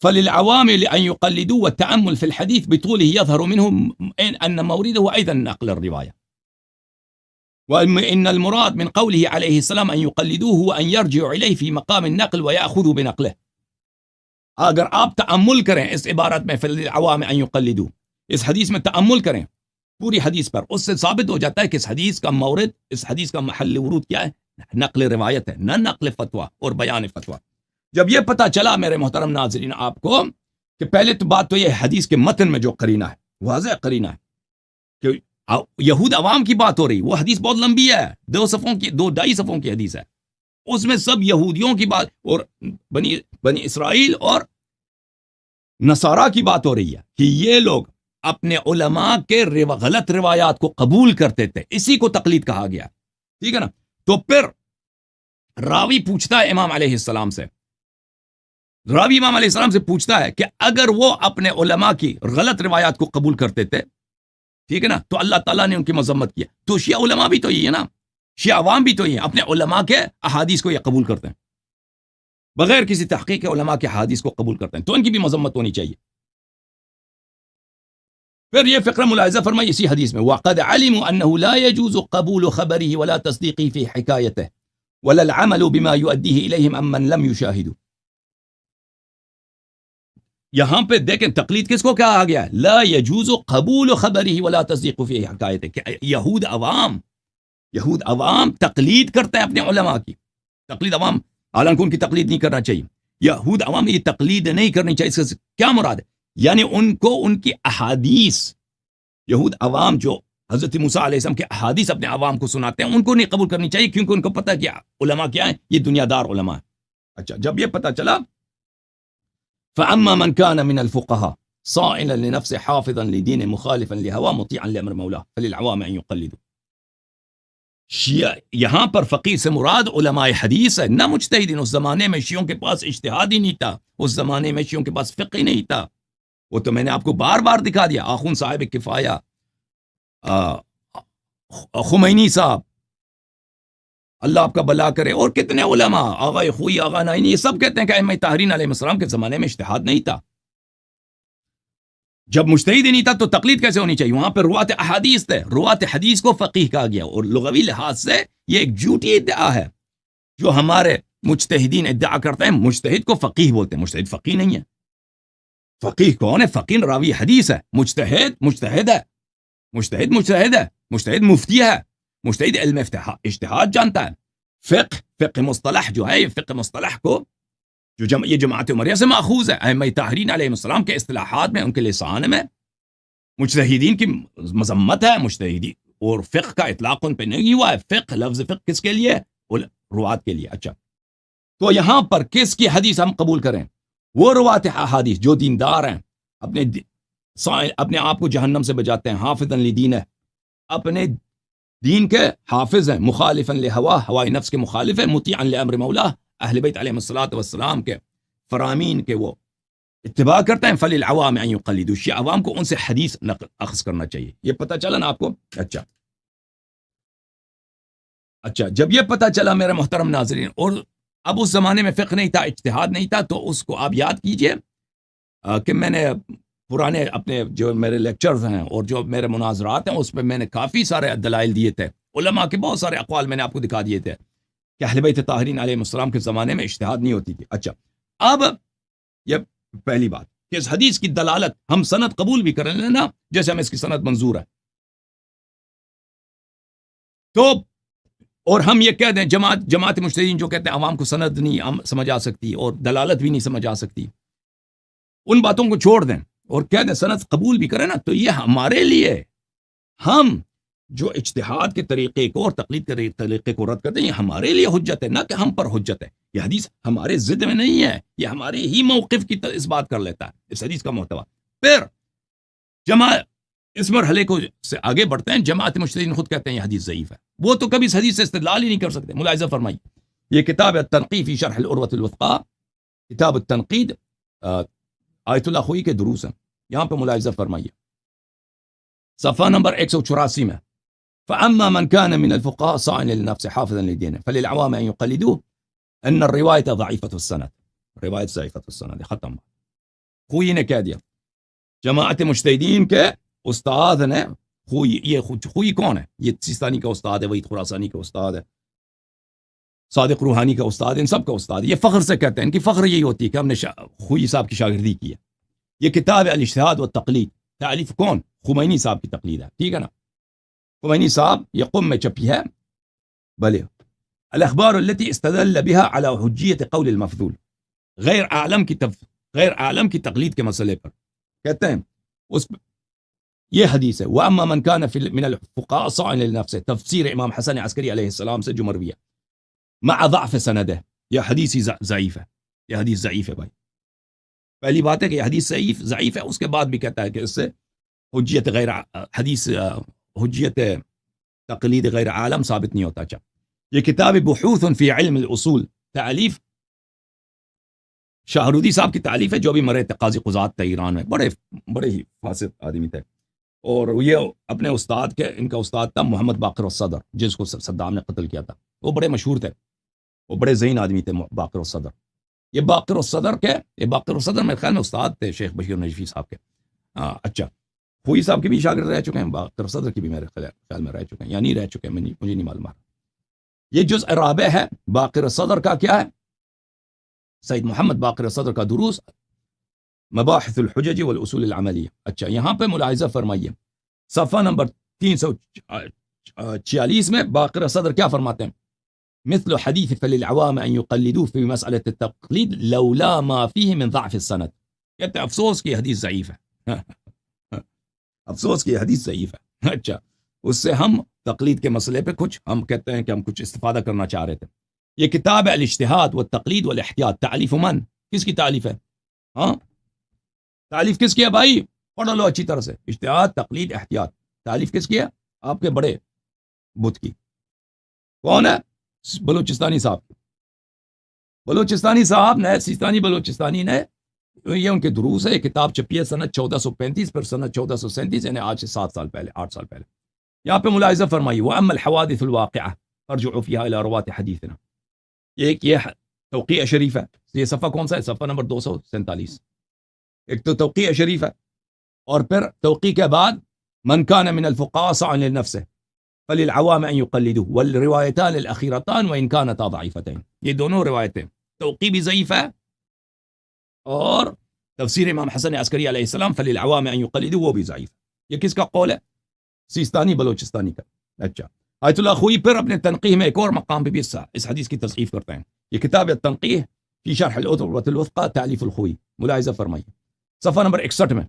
فللعوام لأن يقلدوا والتأمل في الحديث بطوله يظهر منه أن مورده أيضا نقل الرواية. وإن المراد من قوله عليه السلام أن يقلدوه هو أن يرجعوا إليه في مقام النقل ويأخذوا بنقله. اگر آپ تأمل کریں اس عبارت میں فللعوام أن يقلدوا، اس حدیث میں تأمل کریں پوری حدیث پر، اس سے ثابت ہو جاتا ہے کہ اس حدیث کا مورد، اس حدیث کا محل ورود کیا ہے؟ نقل روایت ہے، نہ نقل فتویٰ اور بیان فتویٰ. جب یہ پتہ چلا میرے محترم ناظرین آپ کو کہ پہلے تو بات تو یہ حدیث کے متن میں جو قرینہ ہے، واضح قرینہ ہے کہ یہود عوام کی بات ہو رہی، وہ حدیث بہت لمبی ہے، 2.5 صفحوں کی حدیث ہے، اس میں سب یہودیوں کی بات اور بنی اسرائیل اور نصارہ کی بات ہو رہی ہے کہ یہ لوگ اپنے علماء کے غلط روایات کو قبول کرتے تھے، اسی کو تقلید کہا گیا. ٹھیک ہے نا؟ تو پھر راوی پوچھتا ہے امام علیہ السلام سے، راوی امام علیہ السلام سے پوچھتا ہے کہ اگر وہ اپنے علماء کی غلط روایات کو قبول کرتے تھے، ٹھیک ہے نا، تو اللہ تعالیٰ نے ان کی مذمت کیا. تو شیعہ علماء بھی تو یہ ہے نا، شیعہ عوام بھی تو یہ اپنے علماء کے احادیث کو یہ قبول کرتے ہیں، بغیر کسی تحقیق کے علماء کے احادیث کو قبول کرتے ہیں، تو ان کی بھی مذمت ہونی چاہیے. پھر یہ فقرہ ملاحظہ فرمائی اسی حدیث میں وَقَدْ عَلِمُوا أَنَّهُ لَا يَجُوزُ قَبُولُ خَبَرِهِ وَلَا تَصْدِيقِهِ فِي حِكَايَتِهِ وَلَا الْعَمَلُ بِمَا يُؤَدِّيهِ إِلَيْهِمْ أَمَّنْ لَمْ يُشَاهِدُوا. یہاں پہ دیکھیں تقلید کس کو کہا گیا ہے؟ لا يجوز قبول خبره ولا تصدیق فی حکایت. کہ یہود عوام تقلید کرتے ہیں اپنے علماء کی، تقلید عوام، حالانکہ ان کی تقلید نہیں کرنا چاہیے. یہود عوام یہ تقلید نہیں کرنی چاہیے. اس سے کیا مراد ہے؟ یعنی ان کو ان کی احادیث، یہود عوام جو حضرت موسیٰ علیہ السلام کے احادیث اپنے عوام کو سناتے ہیں، ان کو نہیں قبول کرنی چاہیے، کیونکہ ان کو پتہ کیا علماء کیا ہیں، یہ دنیا دار علماء ہیں. اچھا، جب یہ پتہ چلا فَأَمَّا مَنْ كَانَ مِنَ الْفُقَهَاءِ صَائِلًا لِنَفْسِهِ حَافِظًا لِدِينِهِ مُخَالِفًا لِهَوَاهِ مُطِيعًا لِأَمْرِ مَوْلَاهِ فَلِلْعَوَامِ أَن يُقَلِّدُوا. یہاں پر فقیہ سے مراد علماء حدیث ہے، نہ مجتہدین. اس زمانے میں شیعوں کے پاس اجتہاد ہی نہیں تھا، اس زمانے میں شیعوں کے پاس فقہ ہی نہیں تھا. وہ تو میں نے آپ کو بار بار دکھا دیا. آخوند صاحب کفایہ، خمینی صاحب، اللہ آپ کا بھلا کرے، اور کتنے علماء، آغا خوئی، آغا نائینی، یہ سب کہتے ہیں کہ ائمہ طاہرین علیہ السلام کے زمانے میں اجتہاد نہیں تھا. جب مجتہد ہی نہیں تھا تو تقلید کیسے ہونی چاہیے؟ وہاں پہ روات احادیث تھے، روات حدیث کو فقیہ کہا گیا. اور لغوی لحاظ سے یہ ایک جھوٹی ادعا ہے جو ہمارے مجتہدین ادعا کرتے ہیں. مجتہد کو فقیہ بولتے ہیں، مجتہد فقیہ نہیں ہے. فقیہ کون ہے؟ فقیہ راوی حدیث ہے. مجتہد ہے، مجتہد مفتی ہے، مجتہد علم اجتہاد جانتا ہے. فقہ مصطلح جو ہے، یہ فقہ مصطلح کو جو یہ جماعت عمریہ سے ماخوذ ہے، ائمہ طاہرین علیہ السلام کے اصطلاحات میں، ان کے لسان میں مجتہدین کی مذمت ہے. مجتہدی اور فقہ کا اطلاق ان پہ نہیں ہوا ہے. فقہ، لفظ فقہ کس کے لیے؟ روات کے لیے. اچھا، تو یہاں پر کس کی حدیث ہم قبول کریں؟ وہ روات احادیث جو دیندار ہیں، اپنے آپ کو جہنم سے بچاتے ہیں، حافظاً لدین ہے، اپنے دین کے حافظ ہیں، مخالفاً لہوا، ہوائے نفس کے مخالف ہیں، مطیعاً لامر مولا، اہل بیت علیہ السلام کے فرامین کے وہ اتباع کرتے ہیں. فللعوام ان یقلدوا. شیعہ عوام کو ان سے حدیث اخذ کرنا چاہیے. یہ پتہ چلا نا آپ کو؟ اچھا، جب یہ پتہ چلا میرے محترم ناظرین، اور اب اس زمانے میں فقہ نہیں تھا، اجتہاد نہیں تھا، تو اس کو آپ یاد کیجئے کہ میں نے پرانے اپنے جو میرے لیکچرز ہیں اور جو میرے مناظرات ہیں، اس میں میں نے کافی سارے دلائل دیے تھے، علماء کے بہت سارے اقوال میں نے آپ کو دکھا دیے تھے کہ اہل بیت طاہرین علیہ السلام کے زمانے میں اجتہاد نہیں ہوتی تھی. اچھا، اب یہ پہلی بات کہ اس حدیث کی دلالت ہم سند قبول بھی کر لینا، جیسے ہم اس کی سند منظور ہے، تو اور ہم یہ کہہ دیں جماعت مجتہدین جو کہتے ہیں عوام کو سند نہیں سمجھ آ سکتی اور دلالت بھی نہیں سمجھ آ سکتی، ان باتوں کو چھوڑ دیں اور کہہ دیں سند قبول بھی کریں نا، تو یہ ہمارے لیے، ہم جو اجتہاد کے طریقے کو اور تقلید کے طریقے کو رد کرتے ہیں، یہ ہمارے لیے حجت ہے، نہ کہ ہم پر حجت ہے. یہ حدیث ہمارے ضد میں نہیں ہے، یہ ہمارے ہی موقف کی اس بات کر لیتا ہے، اس حدیث کا محتوا. پھر اس مرحلے کو سے آگے بڑھتے ہیں. جماعت مجتہدین خود کہتے ہیں یہ حدیث ضعیف ہے. وہ تو کبھی اس حدیث سے استدلال ہی نہیں کر سکتے. ملاحظہ فرمائیے یہ کتاب التنقیح فی شرح العروۃ الوثقی، کتاب التنقید آیت اللہ خوئی کے دروس ہیں. یہاں پہ ملاحظہ فرمائیے صفحہ نمبر 184 میں فأما من كان من الفقهاء صاعنا للنفس حافظا لدينه فللعوام أن يقلدوه أن الرواية ضعيفة السند. روایت ضعیفۃ السند ختم. خوئی نے کہہ دیا جماعت مجتہدین کے استاد نے خوئی. یہ خوئی کون ہے؟ یہ سیستانی کا استاد ہے، وحید خراسانی کا استاد ہے، صادق روحانی کا استاد، ان سب کا استاد. یہ فخر سے کہتے ہیں، ان کی فخر یہی ہوتی ہے کہ ہم نے خوئی صاحب کی شاگردی کی ہے. یہ کتاب الاجتہاد والتقلید، تالیف کون؟ خمینی صاحب کی تقلید ہے. ٹھیک ہے نا؟ خمینی صاحب یہ قم میں چھپی ہے. بھلے الاخبار التي استدل بها على حجیت قول المفضول، غیر عالم کی تقلید کے مسئلے پر کہتے ہیں اس یہ حدیث ہے. واما من كان من الفقهاء صاعنا لنفسه، تفسیر امام حسن عسکری علیہ السلام سے جو مروی ہے، مع ضعف سندہ، یہ حدیث ضعیف ہے. یہ حدیث ضعیف ہے بھائی. پہلی بات ہے کہ یہ حدیث ضعیف ہے. اس کے بعد بھی کہتا ہے کہ اس سے حجیت غیر حدیث حجیت تقلید غیر عالم ثابت نہیں ہوتا. اچھا یہ کتاب بحوث فی علم الاصول، تعلیف شاہرودی صاحب کی تعلیف ہے، جو بھی مرے تھے قاضی قضات تھے ایران میں، بڑے ہی فاسق آدمی تھے. اور یہ اپنے استاد کے، ان کا استاد تھا محمد باقر الصدر، جس کو صدام نے قتل کیا تھا. وہ بڑے مشہور تھے، وہ بڑے ذہین آدمی تھے باقر الصدر. یہ باقر الصدر میرے خیال میں استاد تھے شیخ بشیر نجفی صاحب کے. اچھا خوئی صاحب کے بھی شاگرد رہ چکے ہیں، باقر الصدر کی بھی میرے خیال میں رہ چکے ہیں یا نہیں رہ چکے ہیں، مجھے نہیں معلوم. یہ جزء رابع ہے باقر الصدر کا. کیا ہے؟ سید محمد باقر الصدر کا دروس مباحث الحجج والاصول العملیہ. اچھا یہاں پہ ملاحظہ فرمائیے صفحہ نمبر 346 میں باقر الصدر کیا فرماتے ہیں؟ مثل حدیث فللعوام ان يقلدوا في مسألة التقلید لولا ما فيه من ضعف السند. کہتے ہیں افسوس کی حدیث ضعیف ہے. افسوس کی حدیث ضعیف ہے. اچھا اس سے ہم تقلید کے مسئلے پہ ہم کہتے ہیں کہ ہم کچھ استفادہ کرنا چاہ رہے تھے. یہ کتاب ہے الاجتہاد والتقلید والاحتیاط. تعلیف من؟ کس کی تعلیف ہے؟ ہاں تعلیف کس کی ہے بھائی؟ پڑھ لو اچھی طرح سے. اجتہاد، تقلید، احتیاط. تعلیف کس کی ہے؟ آپ کے بڑے بت کی. کون ہے؟ بلوچستانی صاحب. بلوچستانی صاحب نے، سیستانی بلوچستانی نے، یہ ان کے دروس ہے. یہ کتاب چھپی ہے سنت 1435 پر سنت 1437، یعنی آج سے 7 سال پہلے، 8 سال پہلے. یہاں پہ ملاحظہ فرمائیے وَأَمَّا الْحَوَادِثُ الْوَاقِعَةُ أَرْجِعُ فِيهَا إِلَى رُوَاةِ حَدِيثِنَا. یہ توقیع شریف ہے. یہ صفحہ کون سا ہے؟ صفحہ نمبر 247. ایک تو توقیع شریف ہے، اور پھر توقیع کے بعد من كان من الفقهاء صاعنا لنفسه فللعوام ان يقلدوه والروايتان الاخيرتان وان كانتا ضعيفتين. یہ دونوں روایتیں، توقیع بھی ضعیف ہے اور تفسیر امام حسن عسکری علیہ السلام فللعوام ان يقلدوه وہ بھی ضعیف. یہ کس کا قول ہے؟ سیستانی بلوچستانی کا. اچھا آیت اللہ خوئی پھر اپنے تنقیح میں ایک اور مقام پہ بھی اس حدیث کی تضعیف کرتے ہیں. یہ کتاب التنقیح فی شرح العروۃ الوثقی تالیف الخوئی. ملاحظہ فرمائیے صفحہ نمبر 61 میں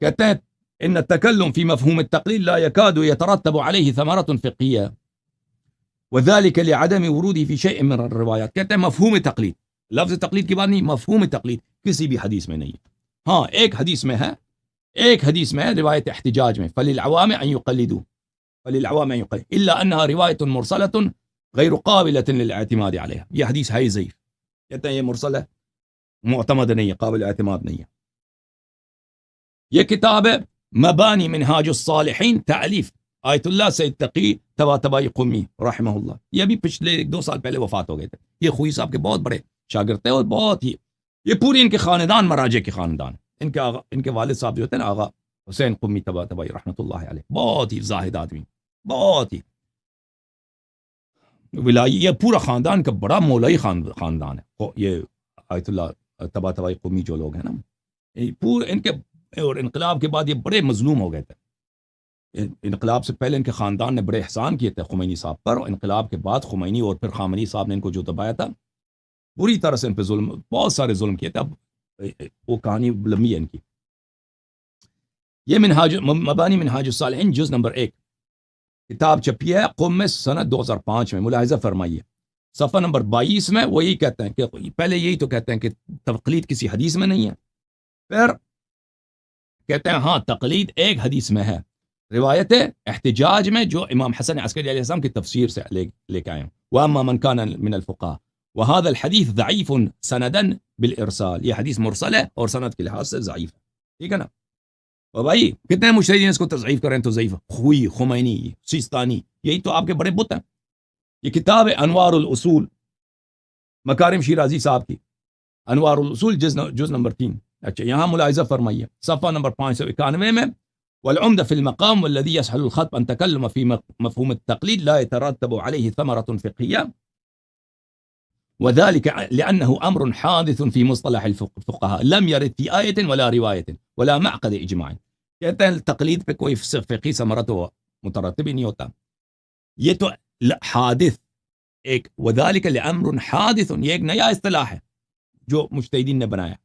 کہتے ہیں ان التکلم فی مفہوم التقلید لا يكاد يترتب عليه ثمرة فقهية وذلك لعدم وروده في شيء من الروايات. کہتے ہیں مفہوم تقلید، لفظ تقلید کی بات نہیں، مفہوم تقلید کسی بھی حدیث میں نہیں ہے. ہاں ایک حدیث میں ہے روایت احتجاج میں فللعوام ان يقلدوا، فللعوام ان يقلدوا الا انها روایت مرسلة غیر قابلة للاعتماد عليها. یہ حدیث ہے ضعیف. کہتے ہیں یہ مرسل ہے، معتمد نہیں ہے، قابل اعتماد نہیں ہے. یہ کتاب ہے مبانی منہاج الصالحین، تعلیف آیت اللہ سید تقی طباطبائی قمی رحمہ اللہ. یہ بھی پچھلے 2 سال پہلے وفات ہو گئے تھے. یہ خوئی صاحب کے بہت بڑے شاگرد تھے اور بہت ہی، یہ پوری ان کے خاندان مراجع کے خاندان. ان کے والد صاحب جو تھے نا آغا حسین قمی طباطبائی رحمۃ اللہ علیہ، بہت ہی زاہد آدمی، بہت ہی ولائی. یہ پورا خاندان کا بڑا مولائی خاندان ہے. یہ آیت اللہ طباطبائی قمی جو لوگ ہیں نا، پورے ان کے، اور انقلاب کے بعد یہ بڑے مظلوم ہو گئے تھے. انقلاب سے پہلے ان کے خاندان نے بڑے احسان کیے تھے خمینی صاحب پر، اور انقلاب کے بعد خمینی اور پھر خامنئی صاحب نے ان کو جو دبایا تھا، بری طرح سے ان پہ ظلم، بہت سارے ظلم کیے تھے. اب وہ کہانی لمبی ہے ان کی. یہ مبانی منہاج الصالحین جز نمبر 1 کتاب چھپی ہے قم میں سنت 2005 میں. ملاحظہ فرمائیے صفحہ نمبر 22 میں وہ یہی کہتے ہیں کہ پہلے یہی تو کہتے ہیں کہ تقلید کسی حدیث میں نہیں ہے، پھر کہتے ہیں ہاں تقلید ایک حدیث میں ہے، روایت احتجاج میں جو امام حسن عسکری علیہ السلام کی تفسیر سے لے کے آئے ہیں. واما من كان من الفقهاء وهذا الحديث ضعيف سندا بالارسال، یہ حدیث مرسل ہے اور سند کے لحاظ سے ضعیف ہے. ٹھیک ہے نا. اور بھائی کتنے مجتہدین اس کو تضعیف کریں تو ضعیف. خوئی، خمینی، سیستانی، یہی تو آپ کے بڑے بت ہیں. یہ کتاب ہے انوار الاصول، مکارم شیرازی صاحب کی، انوار الاصول جز نمبر 3. اچھا یہاں ملاحظہ فرمائیے صفحہ نمبر 591 میں، والعمدہ فی المقام والذی یسهل الخط ان تکلم فی مفہوم التقلید لا يترتب علیہ ثمرة فقہیہ وذلك لأنه أمر حادث في مصطلح الفقهاء لم يرد في آية ولا رواية ولا معقد إجماع. کہتے ہیں تقلید پہ کوئی فقہی ثمرہ تو مترتب ہی نہیں ہوتا، یہ تو حادث ایک، وذلك لأمر حادث، یہ ایک نیا اصطلاح ہے جو مجتہدین نے بنایا،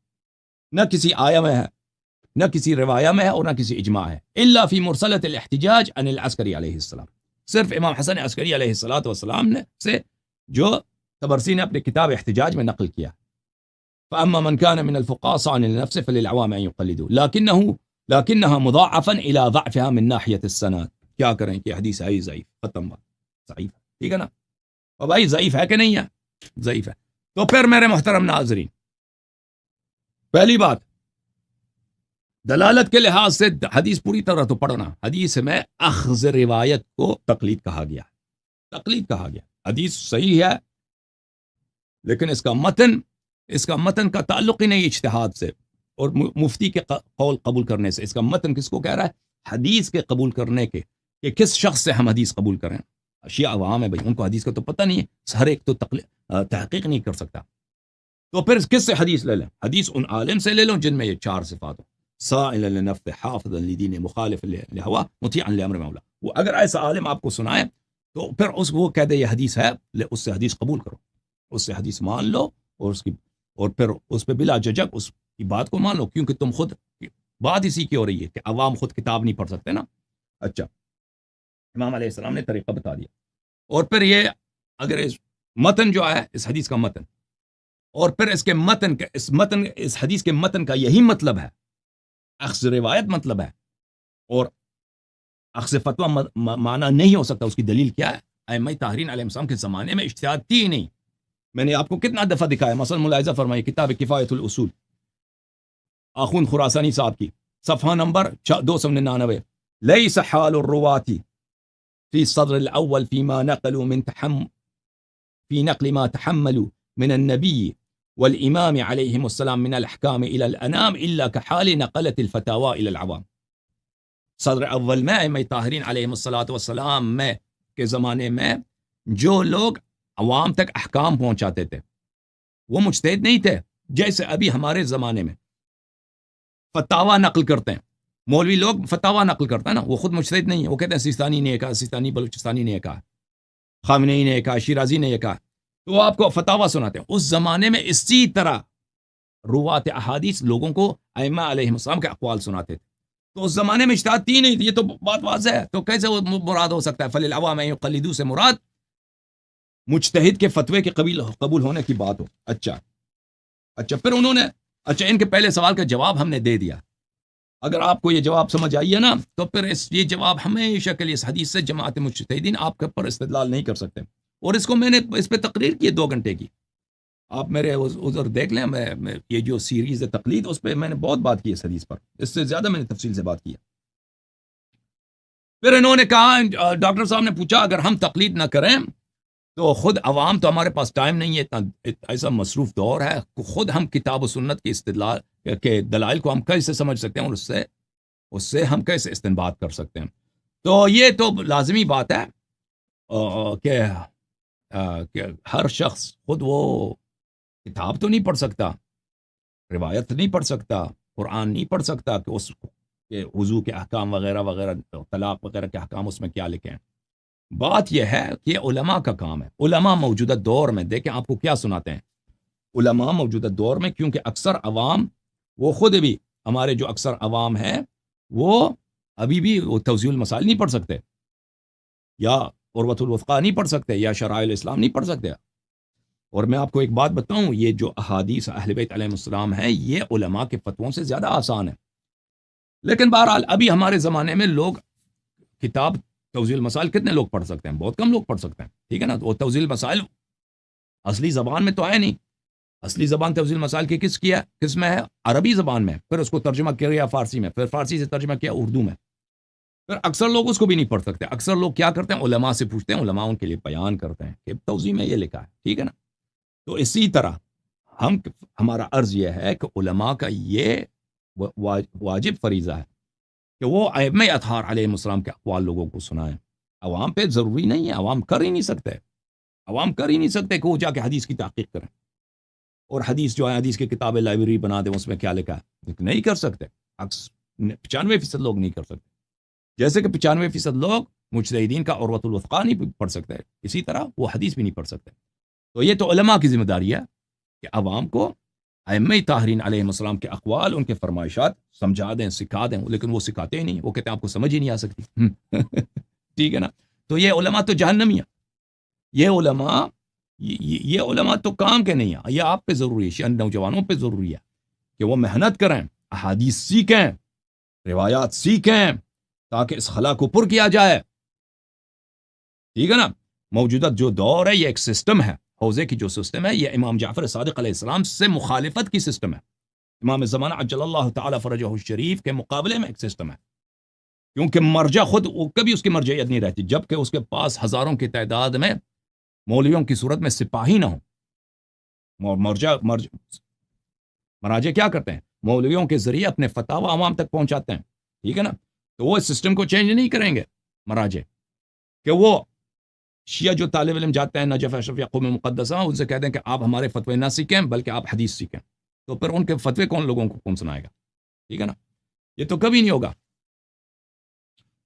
نہ کسی آیہ میں ہے، نہ کسی روایہ میں ہے، اور نہ کسی اجماع ہے. الا فی مرسلۃ الاحتجاج عن العسکری علیہ السلام، صرف امام حسن عسکری علیہ السلام نے سے جو طبرسی نے اپنے کتاب احتجاج میں نقل کیا. فاما من كان من الفقهاء صان لنفسه فللعوام ان يقلدوا لكنها مضاعفا الى ضعفها من ناحيه السند. کیا کریں کہ حدیث ہے ضعیف، ختم بات، ضعیف. ٹھیک ہے نا. اور بھائی ضعیف ہے کہ نہیں ہے؟ ضعیف ہے. تو پھر میرے محترم ناظرین، پہلی بات دلالت کے لحاظ سے حدیث پوری طرح تو پڑھنا. حدیث میں اخذ روایت کو تقلید کہا گیا، تقلید کہا گیا. حدیث صحیح ہے لیکن اس کا متن کا تعلق ہی نہیں اجتہاد سے اور مفتی کے قول قبول کرنے سے. اس کا متن کس کو کہہ رہا ہے؟ حدیث کے قبول کرنے کے، کہ کس شخص سے ہم حدیث قبول کریں. شیعہ عوام ہے بھائی، ان کو حدیث کا تو پتہ نہیں ہے، ہر ایک تو تحقیق نہیں کر سکتا. تو پھر کس سے حدیث لے لیں؟ حدیث ان عالم سے لے لو جن میں یہ 4 صفات ہو: صائلا لنفسہ، حافظا لدین، مخالف لہوا، مطیعا لامر مولا. وہ اگر ایسا عالم آپ کو سنائے تو پھر وہ کہہ دے یہ حدیث ہے، اس سے حدیث قبول کرو، اس سے حدیث مان لو، اور پھر اس پہ بلا جھجک اس کی بات کو مان لو، کیونکہ تم خود بات اسی کی ہو رہی ہے کہ عوام خود کتاب نہیں پڑھ سکتے نا. اچھا امام علیہ السلام نے طریقہ بتا دیا. اور پھر یہ اگر متن جو ہے اس حدیث کا متن، اور پھر اس کے متن کا اس حدیث کے متن کا یہی مطلب ہے، اخذ روایت مطلب ہے، اور اخذ فتویٰ معنی نہیں ہو سکتا. اس کی دلیل کیا ہے؟ ائمہ طاہرین علیہ السلام کے زمانے میں اجتہاد تھی ہی نہیں. میں نے آپ کو کتنا دفعہ دکھایا، مثلا ملاحظہ فرمائیے کتاب کفایت الاصول آخوند خراسانی صاحب کی، صفحہ نمبر 299. لیس حال الرواة فی الصدر الاول فیما نقلوا فی نقل ما تحملوا من النبی والامام علیہم السلام من الاحکام الى الانام الا كحال نقلت الفتاوى الى العوام. صدر اول میں ائمہ طاہرین علیہم السلام میں کے زمانے میں جو لوگ عوام تک احکام پہنچاتے تھے وہ مجتہد نہیں تھے، جیسے ابھی ہمارے زمانے میں فتاوی نقل کرتے ہیں. مولوی لوگ فتاوی نقل کرتے ہیں نا، وہ خود مجتہد نہیں ہے، وہ کہتے ہیں سیستانی نے یہ کہا، سیستانی بلوچستانی نے یہ کہا، خامنئی نے یہ کہا، شیرازی نے یہ کہا، تو وہ آپ کو فتاوی سناتے ہیں. اس زمانے میں اسی طرح روات احادیث لوگوں کو ائمہ علیہ السلام کے اقوال سناتے تھے. تو اس زمانے میں اجتہاد تھی نہیں، یہ تو بات واضح ہے. تو کیسے وہ مراد ہو سکتا ہے؟ فللعوام ان یقلدوا سے مراد مجتہد کے فتوے کے قبول ہونے کی بات ہو. اچھا پھر انہوں نے ان کے پہلے سوال کا جواب ہم نے دے دیا. اگر آپ کو یہ جواب سمجھ آئی ہے نا، تو پھر یہ جواب ہمیشہ کے لیے اس حدیث سے جماعت مجتہدین آپ کے پر استدلال نہیں کر سکتے. اور اس کو میں نے اس پہ تقریر کی 2 گھنٹے کی، آپ میرے ادھر دیکھ لیں. میں یہ جو سیریز ہے تقلید، اس پہ میں نے بہت بات کی اس حدیث پر، اس سے زیادہ میں نے تفصیل سے بات کی. پھر انہوں نے کہا، ڈاکٹر صاحب نے پوچھا اگر ہم تقلید نہ کریں تو خود عوام تو ہمارے پاس ٹائم نہیں ہے، اتنا ایسا مصروف دور ہے، خود ہم کتاب و سنت کے استدلال کے دلائل کو ہم کیسے سمجھ سکتے ہیں، اور اس سے ہم کیسے استنباط کر سکتے ہیں. تو یہ تو لازمی بات ہے کہ ہر شخص خود وہ کتاب تو نہیں پڑھ سکتا، روایت نہیں پڑھ سکتا، قرآن نہیں پڑھ سکتا کہ اس کے وضو کے احکام وغیرہ وغیرہ، طلاق وغیرہ کے احکام اس میں کیا لکھے ہیں. بات یہ ہے کہ علماء کا کام ہے. علماء موجودہ دور میں دیکھیں آپ کو کیا سناتے ہیں. علماء موجودہ دور میں، کیونکہ اکثر عوام، وہ خود بھی ہمارے جو اکثر عوام ہیں وہ ابھی بھی وہ توضیح المسائل نہیں پڑھ سکتے، یا عروۃ الوثقیٰ نہیں پڑھ سکتے، یا شرائع الاسلام نہیں پڑھ سکتے. اور میں آپ کو ایک بات بتاؤں، یہ جو احادیث اہل بیت علیہ السلام ہے یہ علماء کے فتووں سے زیادہ آسان ہے. لیکن بہرحال ابھی ہمارے زمانے میں لوگ کتاب توضیح المسائل کتنے لوگ پڑھ سکتے ہیں؟ بہت کم لوگ پڑھ سکتے ہیں، ٹھیک ہے نا؟ تو وہ توضیح المسائل اصلی زبان میں تو ہے نہیں. اصلی زبان توضیح المسائل کی کس میں ہے؟ عربی زبان میں. پھر اس کو ترجمہ کیا فارسی میں، پھر فارسی سے ترجمہ کیا اردو میں. پھر اکثر لوگ اس کو بھی نہیں پڑھ سکتے. اکثر لوگ کیا کرتے ہیں؟ علماء سے پوچھتے ہیں، علماء ان کے لیے بیان کرتے ہیں کہ توضیح میں یہ لکھا ہے، ٹھیک ہے نا؟ تو اسی طرح ہمارا عرض یہ ہے کہ علماء کا یہ واجب فریضہ ہے کہ وہ ائمہ اطہار علیہ السلام کے اقوال لوگوں کو سنائیں. عوام پہ ضروری نہیں ہے، عوام کر ہی نہیں سکتے کہ وہ جا کے حدیث کی تحقیق کریں اور حدیث جو ہے حدیث کی کتاب لائبریری بنا دیں اس میں کیا لکھا ہے. نہیں کر سکتے. 95% لوگ نہیں کر سکتے. جیسے کہ 95% لوگ مجتہدین کا عروۃ الوثقا نہیں پڑھ سکتے، اسی طرح وہ حدیث بھی نہیں پڑھ سکتے. تو یہ تو علماء کی ذمہ داری ہے کہ عوام کو ائمہ طاہرین علیہ السلام کے اقوال، ان کے فرمائشات سمجھا دیں، سکھا دیں. لیکن وہ سکھاتے ہی نہیں، وہ کہتے ہیں آپ کو سمجھ ہی نہیں آ سکتی. ٹھیک ہے نا؟ تو یہ علماء تو جہنمی ہیں. یہ علماء تو کام کے نہیں ہیں. یہ آپ پہ ضروری ہے، نوجوانوں پہ ضروری ہے کہ وہ محنت کریں، احادیث سیکھیں، روایات سیکھیں، تاکہ اس خلا کو پر کیا جائے. ٹھیک ہے نا؟ موجودہ جو دور ہے یہ ایک سسٹم ہے، حوزے کی جو سسٹم ہے یہ امام جعفر صادق علیہ السلام سے مخالفت کی سسٹم ہے. امام زمانہ عجل اللہ تعالی فرجہ الشریف کے مقابلے میں ایک سسٹم ہے. کیونکہ مرجع خود کبھی اس کی مرجعیت نہیں رہتی، جبکہ اس کے پاس ہزاروں کی تعداد میں مولویوں کی صورت میں سپاہی نہ ہوں. مراجع کیا کرتے ہیں؟ مولویوں کے ذریعے اپنے فتاوی عوام تک پہنچاتے ہیں. ٹھیک ہے نا؟ تو وہ اس سسٹم کو چینج نہیں کریں گے مراجع، کہ وہ شیعہ جو طالب علم جاتے ہیں نجف اشرف یا قوم مقدسہ، ان سے کہتے ہیں کہ آپ ہمارے فتوے نہ سیکھیں بلکہ آپ حدیث سیکھیں. تو پھر ان کے فتوے لوگوں کو کون سنائے گا؟ ٹھیک ہے نا؟ یہ تو کبھی نہیں ہوگا.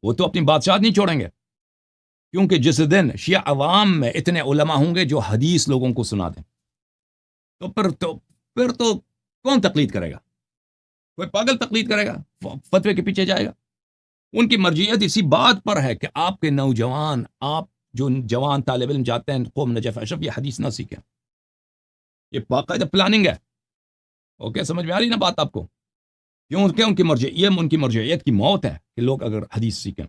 وہ تو اپنی بادشاہت نہیں چھوڑیں گے، کیونکہ جس دن شیعہ عوام میں اتنے علماء ہوں گے جو حدیث لوگوں کو سنا دیں، تو پھر تو کون تقلید کرے گا؟ کوئی پاگل تقلید کرے گا، فتوے کے پیچھے جائے گا. ان کی مرجعیت اسی بات پر ہے کہ آپ کے نوجوان، آپ جو جوان طالب علم جاتے ہیں قوم نجف اشرف، یہ حدیث نہ سیکھیں. یہ باقاعدہ پلاننگ ہے. اوکے، سمجھ میں آ رہی نا بات آپ کو؟ کیونکہ ان کی مرجعیت کی موت ہے کہ لوگ اگر حدیث سیکھیں.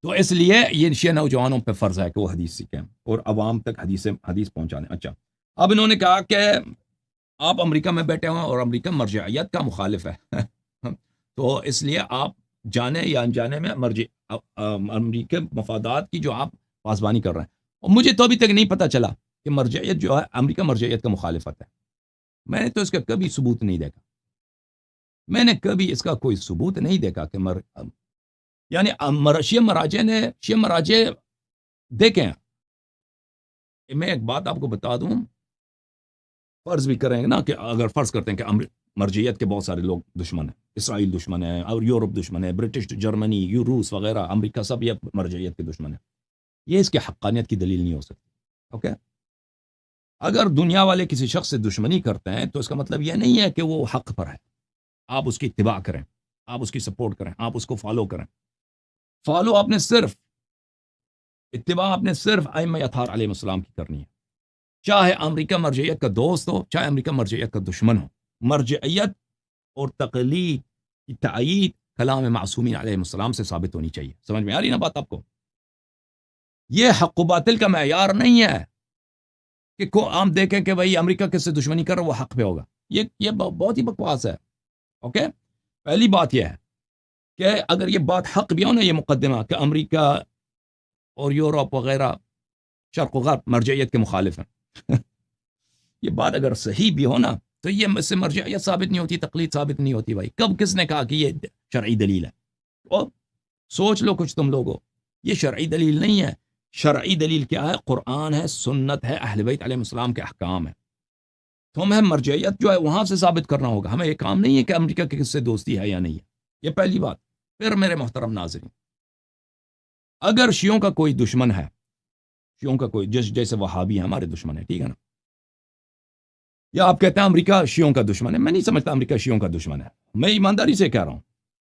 تو اس لیے یہ شیعہ نوجوانوں پہ فرض ہے کہ وہ حدیث سیکھیں اور عوام تک حدیث پہنچا دیں. اچھا، اب انہوں نے کہا کہ آپ امریکہ میں بیٹھے ہوئے اور امریکہ مرجعیت کا مخالف ہے تو اس لیے آپ جانے یا انجانے میں امریکہ مفادات کی جو آپ پاسبانی کر رہے ہیں. اور مجھے تو ابھی تک نہیں پتہ چلا کہ مرجعیت جو ہے امریکہ مرجعیت کا مخالفت ہے. میں نے تو اس کا کبھی ثبوت نہیں دیکھا. میں نے کبھی اس کا کوئی ثبوت نہیں دیکھا کہ یعنی شیعہ مراجع دیکھیں. میں ایک بات آپ کو بتا دوں، فرض بھی کریں گے نا کہ اگر فرض کرتے ہیں کہ مرجعیت کے بہت سارے لوگ دشمن ہیں، اسرائیل دشمن ہے اور یورپ دشمن ہے، برٹش، جرمنی، روس وغیرہ، امریکہ، سب یہ مرجعیت کے دشمن ہیں. یہ اس کی حقانیت کی دلیل نہیں ہو سکتی. اوکے، اگر دنیا والے کسی شخص سے دشمنی کرتے ہیں تو اس کا مطلب یہ نہیں ہے کہ وہ حق پر ہے. آپ اس کی اتباع کریں، آپ اس کی سپورٹ کریں، آپ اس کو فالو کریں. اتباع آپ نے صرف ائمہ اطہار علیہ السلام کی کرنی ہے، چاہے امریکہ مرجعیت کا دوست ہو، چاہے امریکہ مرجعیت کا دشمن ہو. مرجعیت اور تقلید کی تائید کلام معصومین علیہ السلام سے ثابت ہونی چاہیے. سمجھ میں آ رہی نا بات آپ کو؟ یہ حق و باطل کا معیار نہیں ہے کہ ہم دیکھیں کہ بھائی امریکہ کس سے دشمنی کر رہا وہ حق پہ ہوگا. یہ بہت ہی بکواس ہے. اوکے، پہلی بات یہ ہے کہ اگر یہ بات حق بھی ہو نا، یہ مقدمہ کہ امریکہ اور یورپ وغیرہ شرق و غرب مرجعیت کے مخالف ہیں یہ بات اگر صحیح بھی ہو نا تو یہ اس سے مرجعیت ثابت نہیں ہوتی، تقلید ثابت نہیں ہوتی. بھائی کب کس نے کہا کہ یہ شرعی دلیل ہے؟ اور سوچ لو کچھ تم لوگوں، یہ شرعی دلیل نہیں ہے. شرعی دلیل کیا ہے؟ قرآن ہے، سنت ہے، اہل بیت علیہ السلام کے احکام ہے. تو ہمیں مرجعیت جو ہے وہاں سے ثابت کرنا ہوگا. ہمیں یہ کام نہیں ہے کہ امریکہ کے کس سے دوستی ہے یا نہیں ہے. یہ پہلی بات. پھر میرے محترم ناظرین، اگر شیعوں کا کوئی دشمن ہے، شیعوں کا کوئی جیسے وہابی ہیں ہمارے دشمن ہے، ٹھیک ہے نا، یا آپ کہتے ہیں امریکہ شیعوں کا دشمن ہے. میں نہیں سمجھتا امریکہ شیعوں کا دشمن ہے. میں ایمانداری سے کہہ رہا ہوں،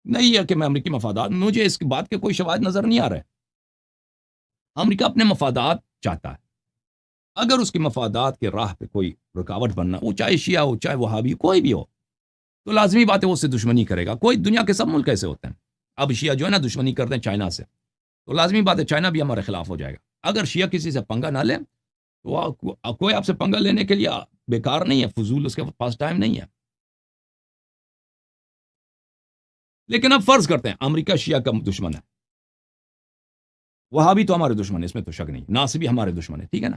نہیں ہے کہ میں امریکی مفادات، مجھے اس بات کے کوئی شواہد نظر نہیں آ رہے. امریکہ اپنے مفادات چاہتا ہے. اگر اس کی مفادات کے راہ پہ کوئی رکاوٹ بننا، وہ چاہے شیعہ ہو چاہے وہابی، کوئی بھی ہو، تو لازمی بات ہے وہ اس سے دشمنی کرے گا. کوئی دنیا کے سب ملک ایسے ہوتے ہیں. اب شیعہ جو ہے نا دشمنی کرتے ہیں چائنا سے, تو لازمی بات ہے چائنا بھی ہمارے خلاف ہو جائے گا. اگر شیعہ کسی سے پنگا نہ لیں تو کوئی آپ سے پنگا لینے کے لیے بیکار نہیں ہے, فضول اس کے پاس ٹائم نہیں ہے. لیکن اب فرض کرتے ہیں امریکہ شیعہ کا دشمن ہے, وہاں بھی تو ہمارے دشمن ہے, اس میں تو شک نہیں. ناصبی ہمارے دشمن ہے, ٹھیک ہے نا.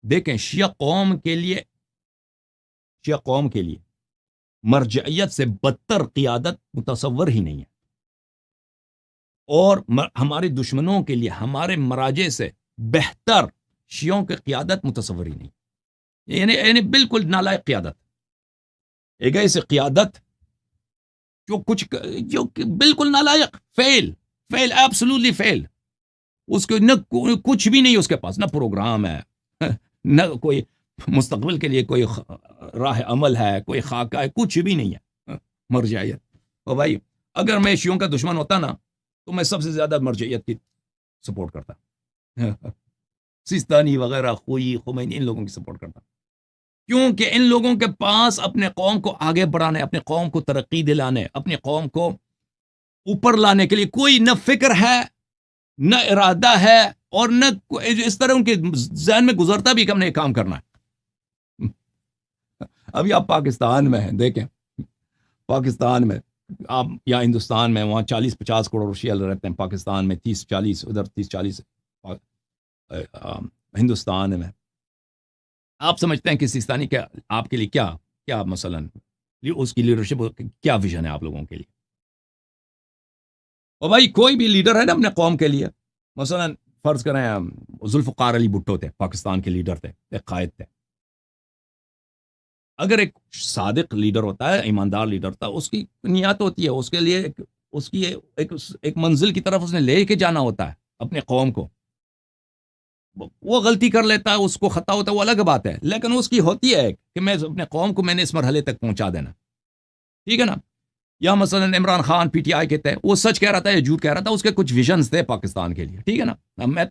دیکھیں شیعہ قوم کے لیے مرجعیت سے بدتر قیادت متصور ہی نہیں ہے, اور ہمارے دشمنوں کے لیے ہمارے مراجع سے بہتر شیعوں کی قیادت متصور ہی نہیں. یعنی بالکل نالائق قیادت, ایک ایسی قیادت جو بالکل نالائق, فیل ایبسولوٹلی فیل. اس کو نہ کچھ بھی نہیں اس کے پاس, نہ پروگرام ہے, نہ کوئی مستقبل کے لیے کوئی راہ عمل ہے, کوئی خاکہ ہے, کچھ بھی نہیں ہے. مرجعیت, اور بھائی اگر میں شیعوں کا دشمن ہوتا نا تو میں سب سے زیادہ مرجعیت کی سپورٹ کرتا, سیستانی وغیرہ, خوئی, خمینی, ان لوگوں کی سپورٹ کرتا, کیونکہ ان لوگوں کے پاس اپنے قوم کو آگے بڑھانے, اپنے قوم کو ترقی دلانے, اپنے قوم کو اوپر لانے کے لیے کوئی نہ فکر ہے, نہ ارادہ ہے, اور نہ اس طرح ان کے ذہن میں گزرتا بھی کہ ہم نے یہ کام کرنا ہے. ابھی آپ پاکستان میں ہیں, دیکھیں پاکستان میں آپ یا ہندوستان میں, وہاں 40-50 کروڑ شیعہ رہتے ہیں, پاکستان میں 30-40, ادھر 30-40 ہندوستان میں. آپ سمجھتے ہیں کہ سیستانی کیا آپ کے لیے کیا مثلا اس کی لیڈرشپ کیا ویژن ہے آپ لوگوں کے لیے؟ اور بھائی کوئی بھی لیڈر ہے نا اپنے قوم کے لیے, مثلا فرض کریں ذوالفقار علی بھٹو تھے, پاکستان کے لیڈر تھے, ایک قائد تھے. اگر ایک صادق لیڈر ہوتا ہے, ایماندار لیڈر تھا, اس کی نیت ہوتی ہے اس کے لیے اس کی ایک منزل کی طرف اس نے لے کے جانا ہوتا ہے اپنے قوم کو. وہ غلطی کر لیتا ہے, اس کو خطا ہوتا ہے, وہ الگ بات ہے, لیکن اس کی ہوتی ہے کہ میں اپنے قوم کو میں نے اس مرحلے تک پہنچا دینا, ٹھیک ہے نا. یا مثلا Imran Khan P T I کے تھے, وہ سچ کہہ رہا تھا یا جھوٹ کہہ رہا تھا, اس کے کچھ ویژنز تھے پاکستان کے لیے, ٹھیک ہے نا. میں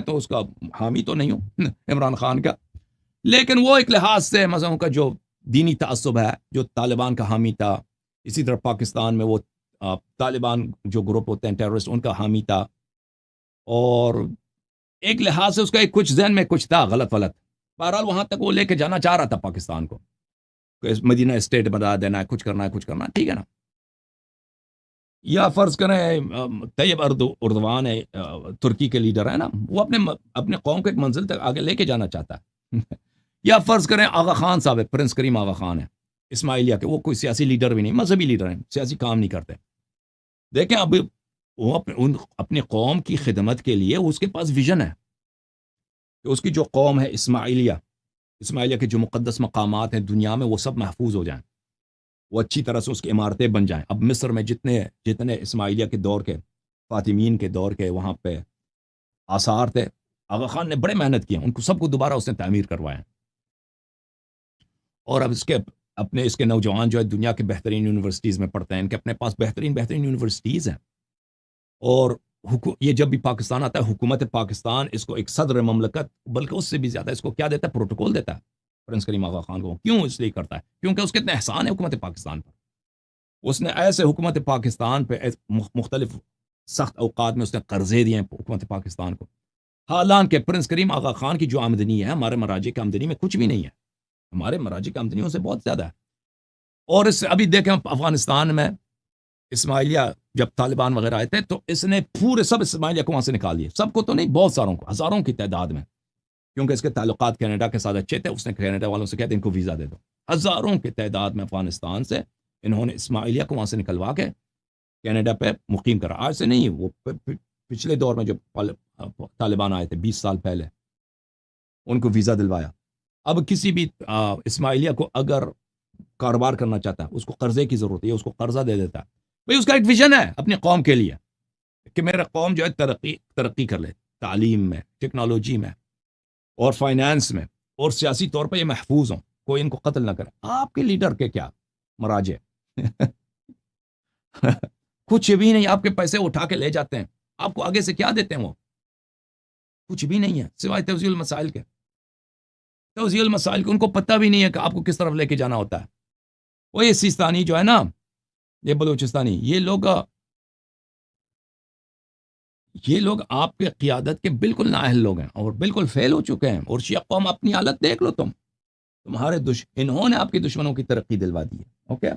تو اس کا حامی تو نہیں ہوں عمران خان کا, لیکن وہ ایک لحاظ سے مثلا ان کا جو دینی تعصب ہے, جو طالبان کا حامی تھا, اسی طرح پاکستان میں وہ طالبان جو گروپ ہوتے ہیں ٹیررسٹ, ان کا حامی تھا, اور ایک لحاظ سے اس کا ایک کچھ ذہن میں کچھ تھا غلط. بہرحال وہاں تک وہ لے کے جانا چاہ رہا تھا پاکستان کو, مدینہ اسٹیٹ بنا دینا ہے, کچھ کرنا ہے, ٹھیک ہے نا. یا فرض کریں طیب اردوان ہے, ترکی کے لیڈر ہے نا, وہ اپنے قوم کو ایک منزل تک آگے لے کے جانا چاہتا ہے. یا فرض کریں آغا خان صاحب ہے, پرنس کریم آغا خان ہے اسماعیلیہ کے, وہ کوئی سیاسی لیڈر بھی نہیں, مذہبی لیڈر ہیں, سیاسی کام نہیں کرتے. دیکھیں اب وہ اپنی قوم کی خدمت کے لیے اس کے پاس ویژن ہے کہ اس کی جو قوم ہے اسماعیلیہ کے جو مقدس مقامات ہیں دنیا میں, وہ سب محفوظ ہو جائیں, وہ اچھی طرح سے اس کی عمارتیں بن جائیں. اب مصر میں جتنے اسماعیلیہ کے دور کے, فاطمین کے دور کے وہاں پہ آثار تھے, آغا خان نے بڑے محنت کی, ان کو سب کو دوبارہ اس نے تعمیر کروایا. اور اب اس کے نوجوان جو ہے دنیا کے بہترین یونیورسٹیز میں پڑھتے ہیں, ان کے اپنے پاس بہترین یونیورسٹیز ہیں. اور یہ جب بھی پاکستان آتا ہے, حکومت پاکستان اس کو ایک صدر مملکت, بلکہ اس سے بھی زیادہ اس کو کیا دیتا ہے, پروٹوکول دیتا ہے پرنس کریم آغا خان کو. کیوں اس لیے کرتا ہے؟ کیونکہ اس کے اتنے احسان ہے حکومت پاکستان پر. اس نے ایسے حکومت پاکستان پہ مختلف سخت اوقات میں اس نے قرضے دیے ہیں حکومت پاکستان کو. حالانکہ پرنس کریم آغا خان کی جو آمدنی ہے ہمارے مراجع کی آمدنی میں کچھ بھی نہیں ہے, ہمارے مراجع کی آمدنیوں سے بہت زیادہ ہے. اور اس سے ابھی دیکھیں افغانستان میں اسماعیلیہ جب طالبان وغیرہ آئے تھے تو اس نے پورے سب اسماعیلیہ کو وہاں سے نکال دیے, سب کو تو نہیں, بہت ساروں کو, ہزاروں کی تعداد میں, کیونکہ اس کے تعلقات کینیڈا کے ساتھ اچھے تھے. اس نے کینیڈا والوں سے کہا تھا ان کو ویزا دے دو. ہزاروں کی تعداد میں افغانستان سے انہوں نے اسماعیلیہ کو وہاں سے نکلوا کے کینیڈا پہ مقیم کرا. آج سے نہیں, وہ پچھلے دور میں جو طالبان آئے تھے 20 سال پہلے, ان کو ویزا دلوایا. اب کسی بھی اسماعیلیہ کو اگر کاروبار کرنا چاہتا ہے, اس کو قرضے کی ضرورت ہے, اس کو قرضہ دے دیتا ہے. بھئی اس کا ایک ویژن ہے اپنی قوم کے لیے کہ میرا قوم جو ہے ترقی کر لے, تعلیم میں, ٹیکنالوجی میں, اور فائنانس میں, اور سیاسی طور پر یہ محفوظ ہوں, کوئی ان کو قتل نہ کرے. آپ کے لیڈر کے کیا مراجع کچھ بھی نہیں, آپ کے پیسے اٹھا کے لے جاتے ہیں, آپ کو آگے سے کیا دیتے ہیں, وہ کچھ بھی نہیں ہے سوائے توزیع المسائل کے. ان کو پتہ بھی نہیں ہے کہ آپ کو کس طرف لے کے جانا ہوتا ہے. وہ یہ سیستانی جو ہے نا، یہ بلوچستانی، یہ لوگ آپ کے قیادت کے بالکل نااہل لوگ ہیں اور بالکل فیل ہو چکے ہیں. اور شیعہ قوم اپنی حالت دیکھ لو تمہارے انہوں نے آپ کے دشمنوں کی ترقی دلوا دی ہے. اوکے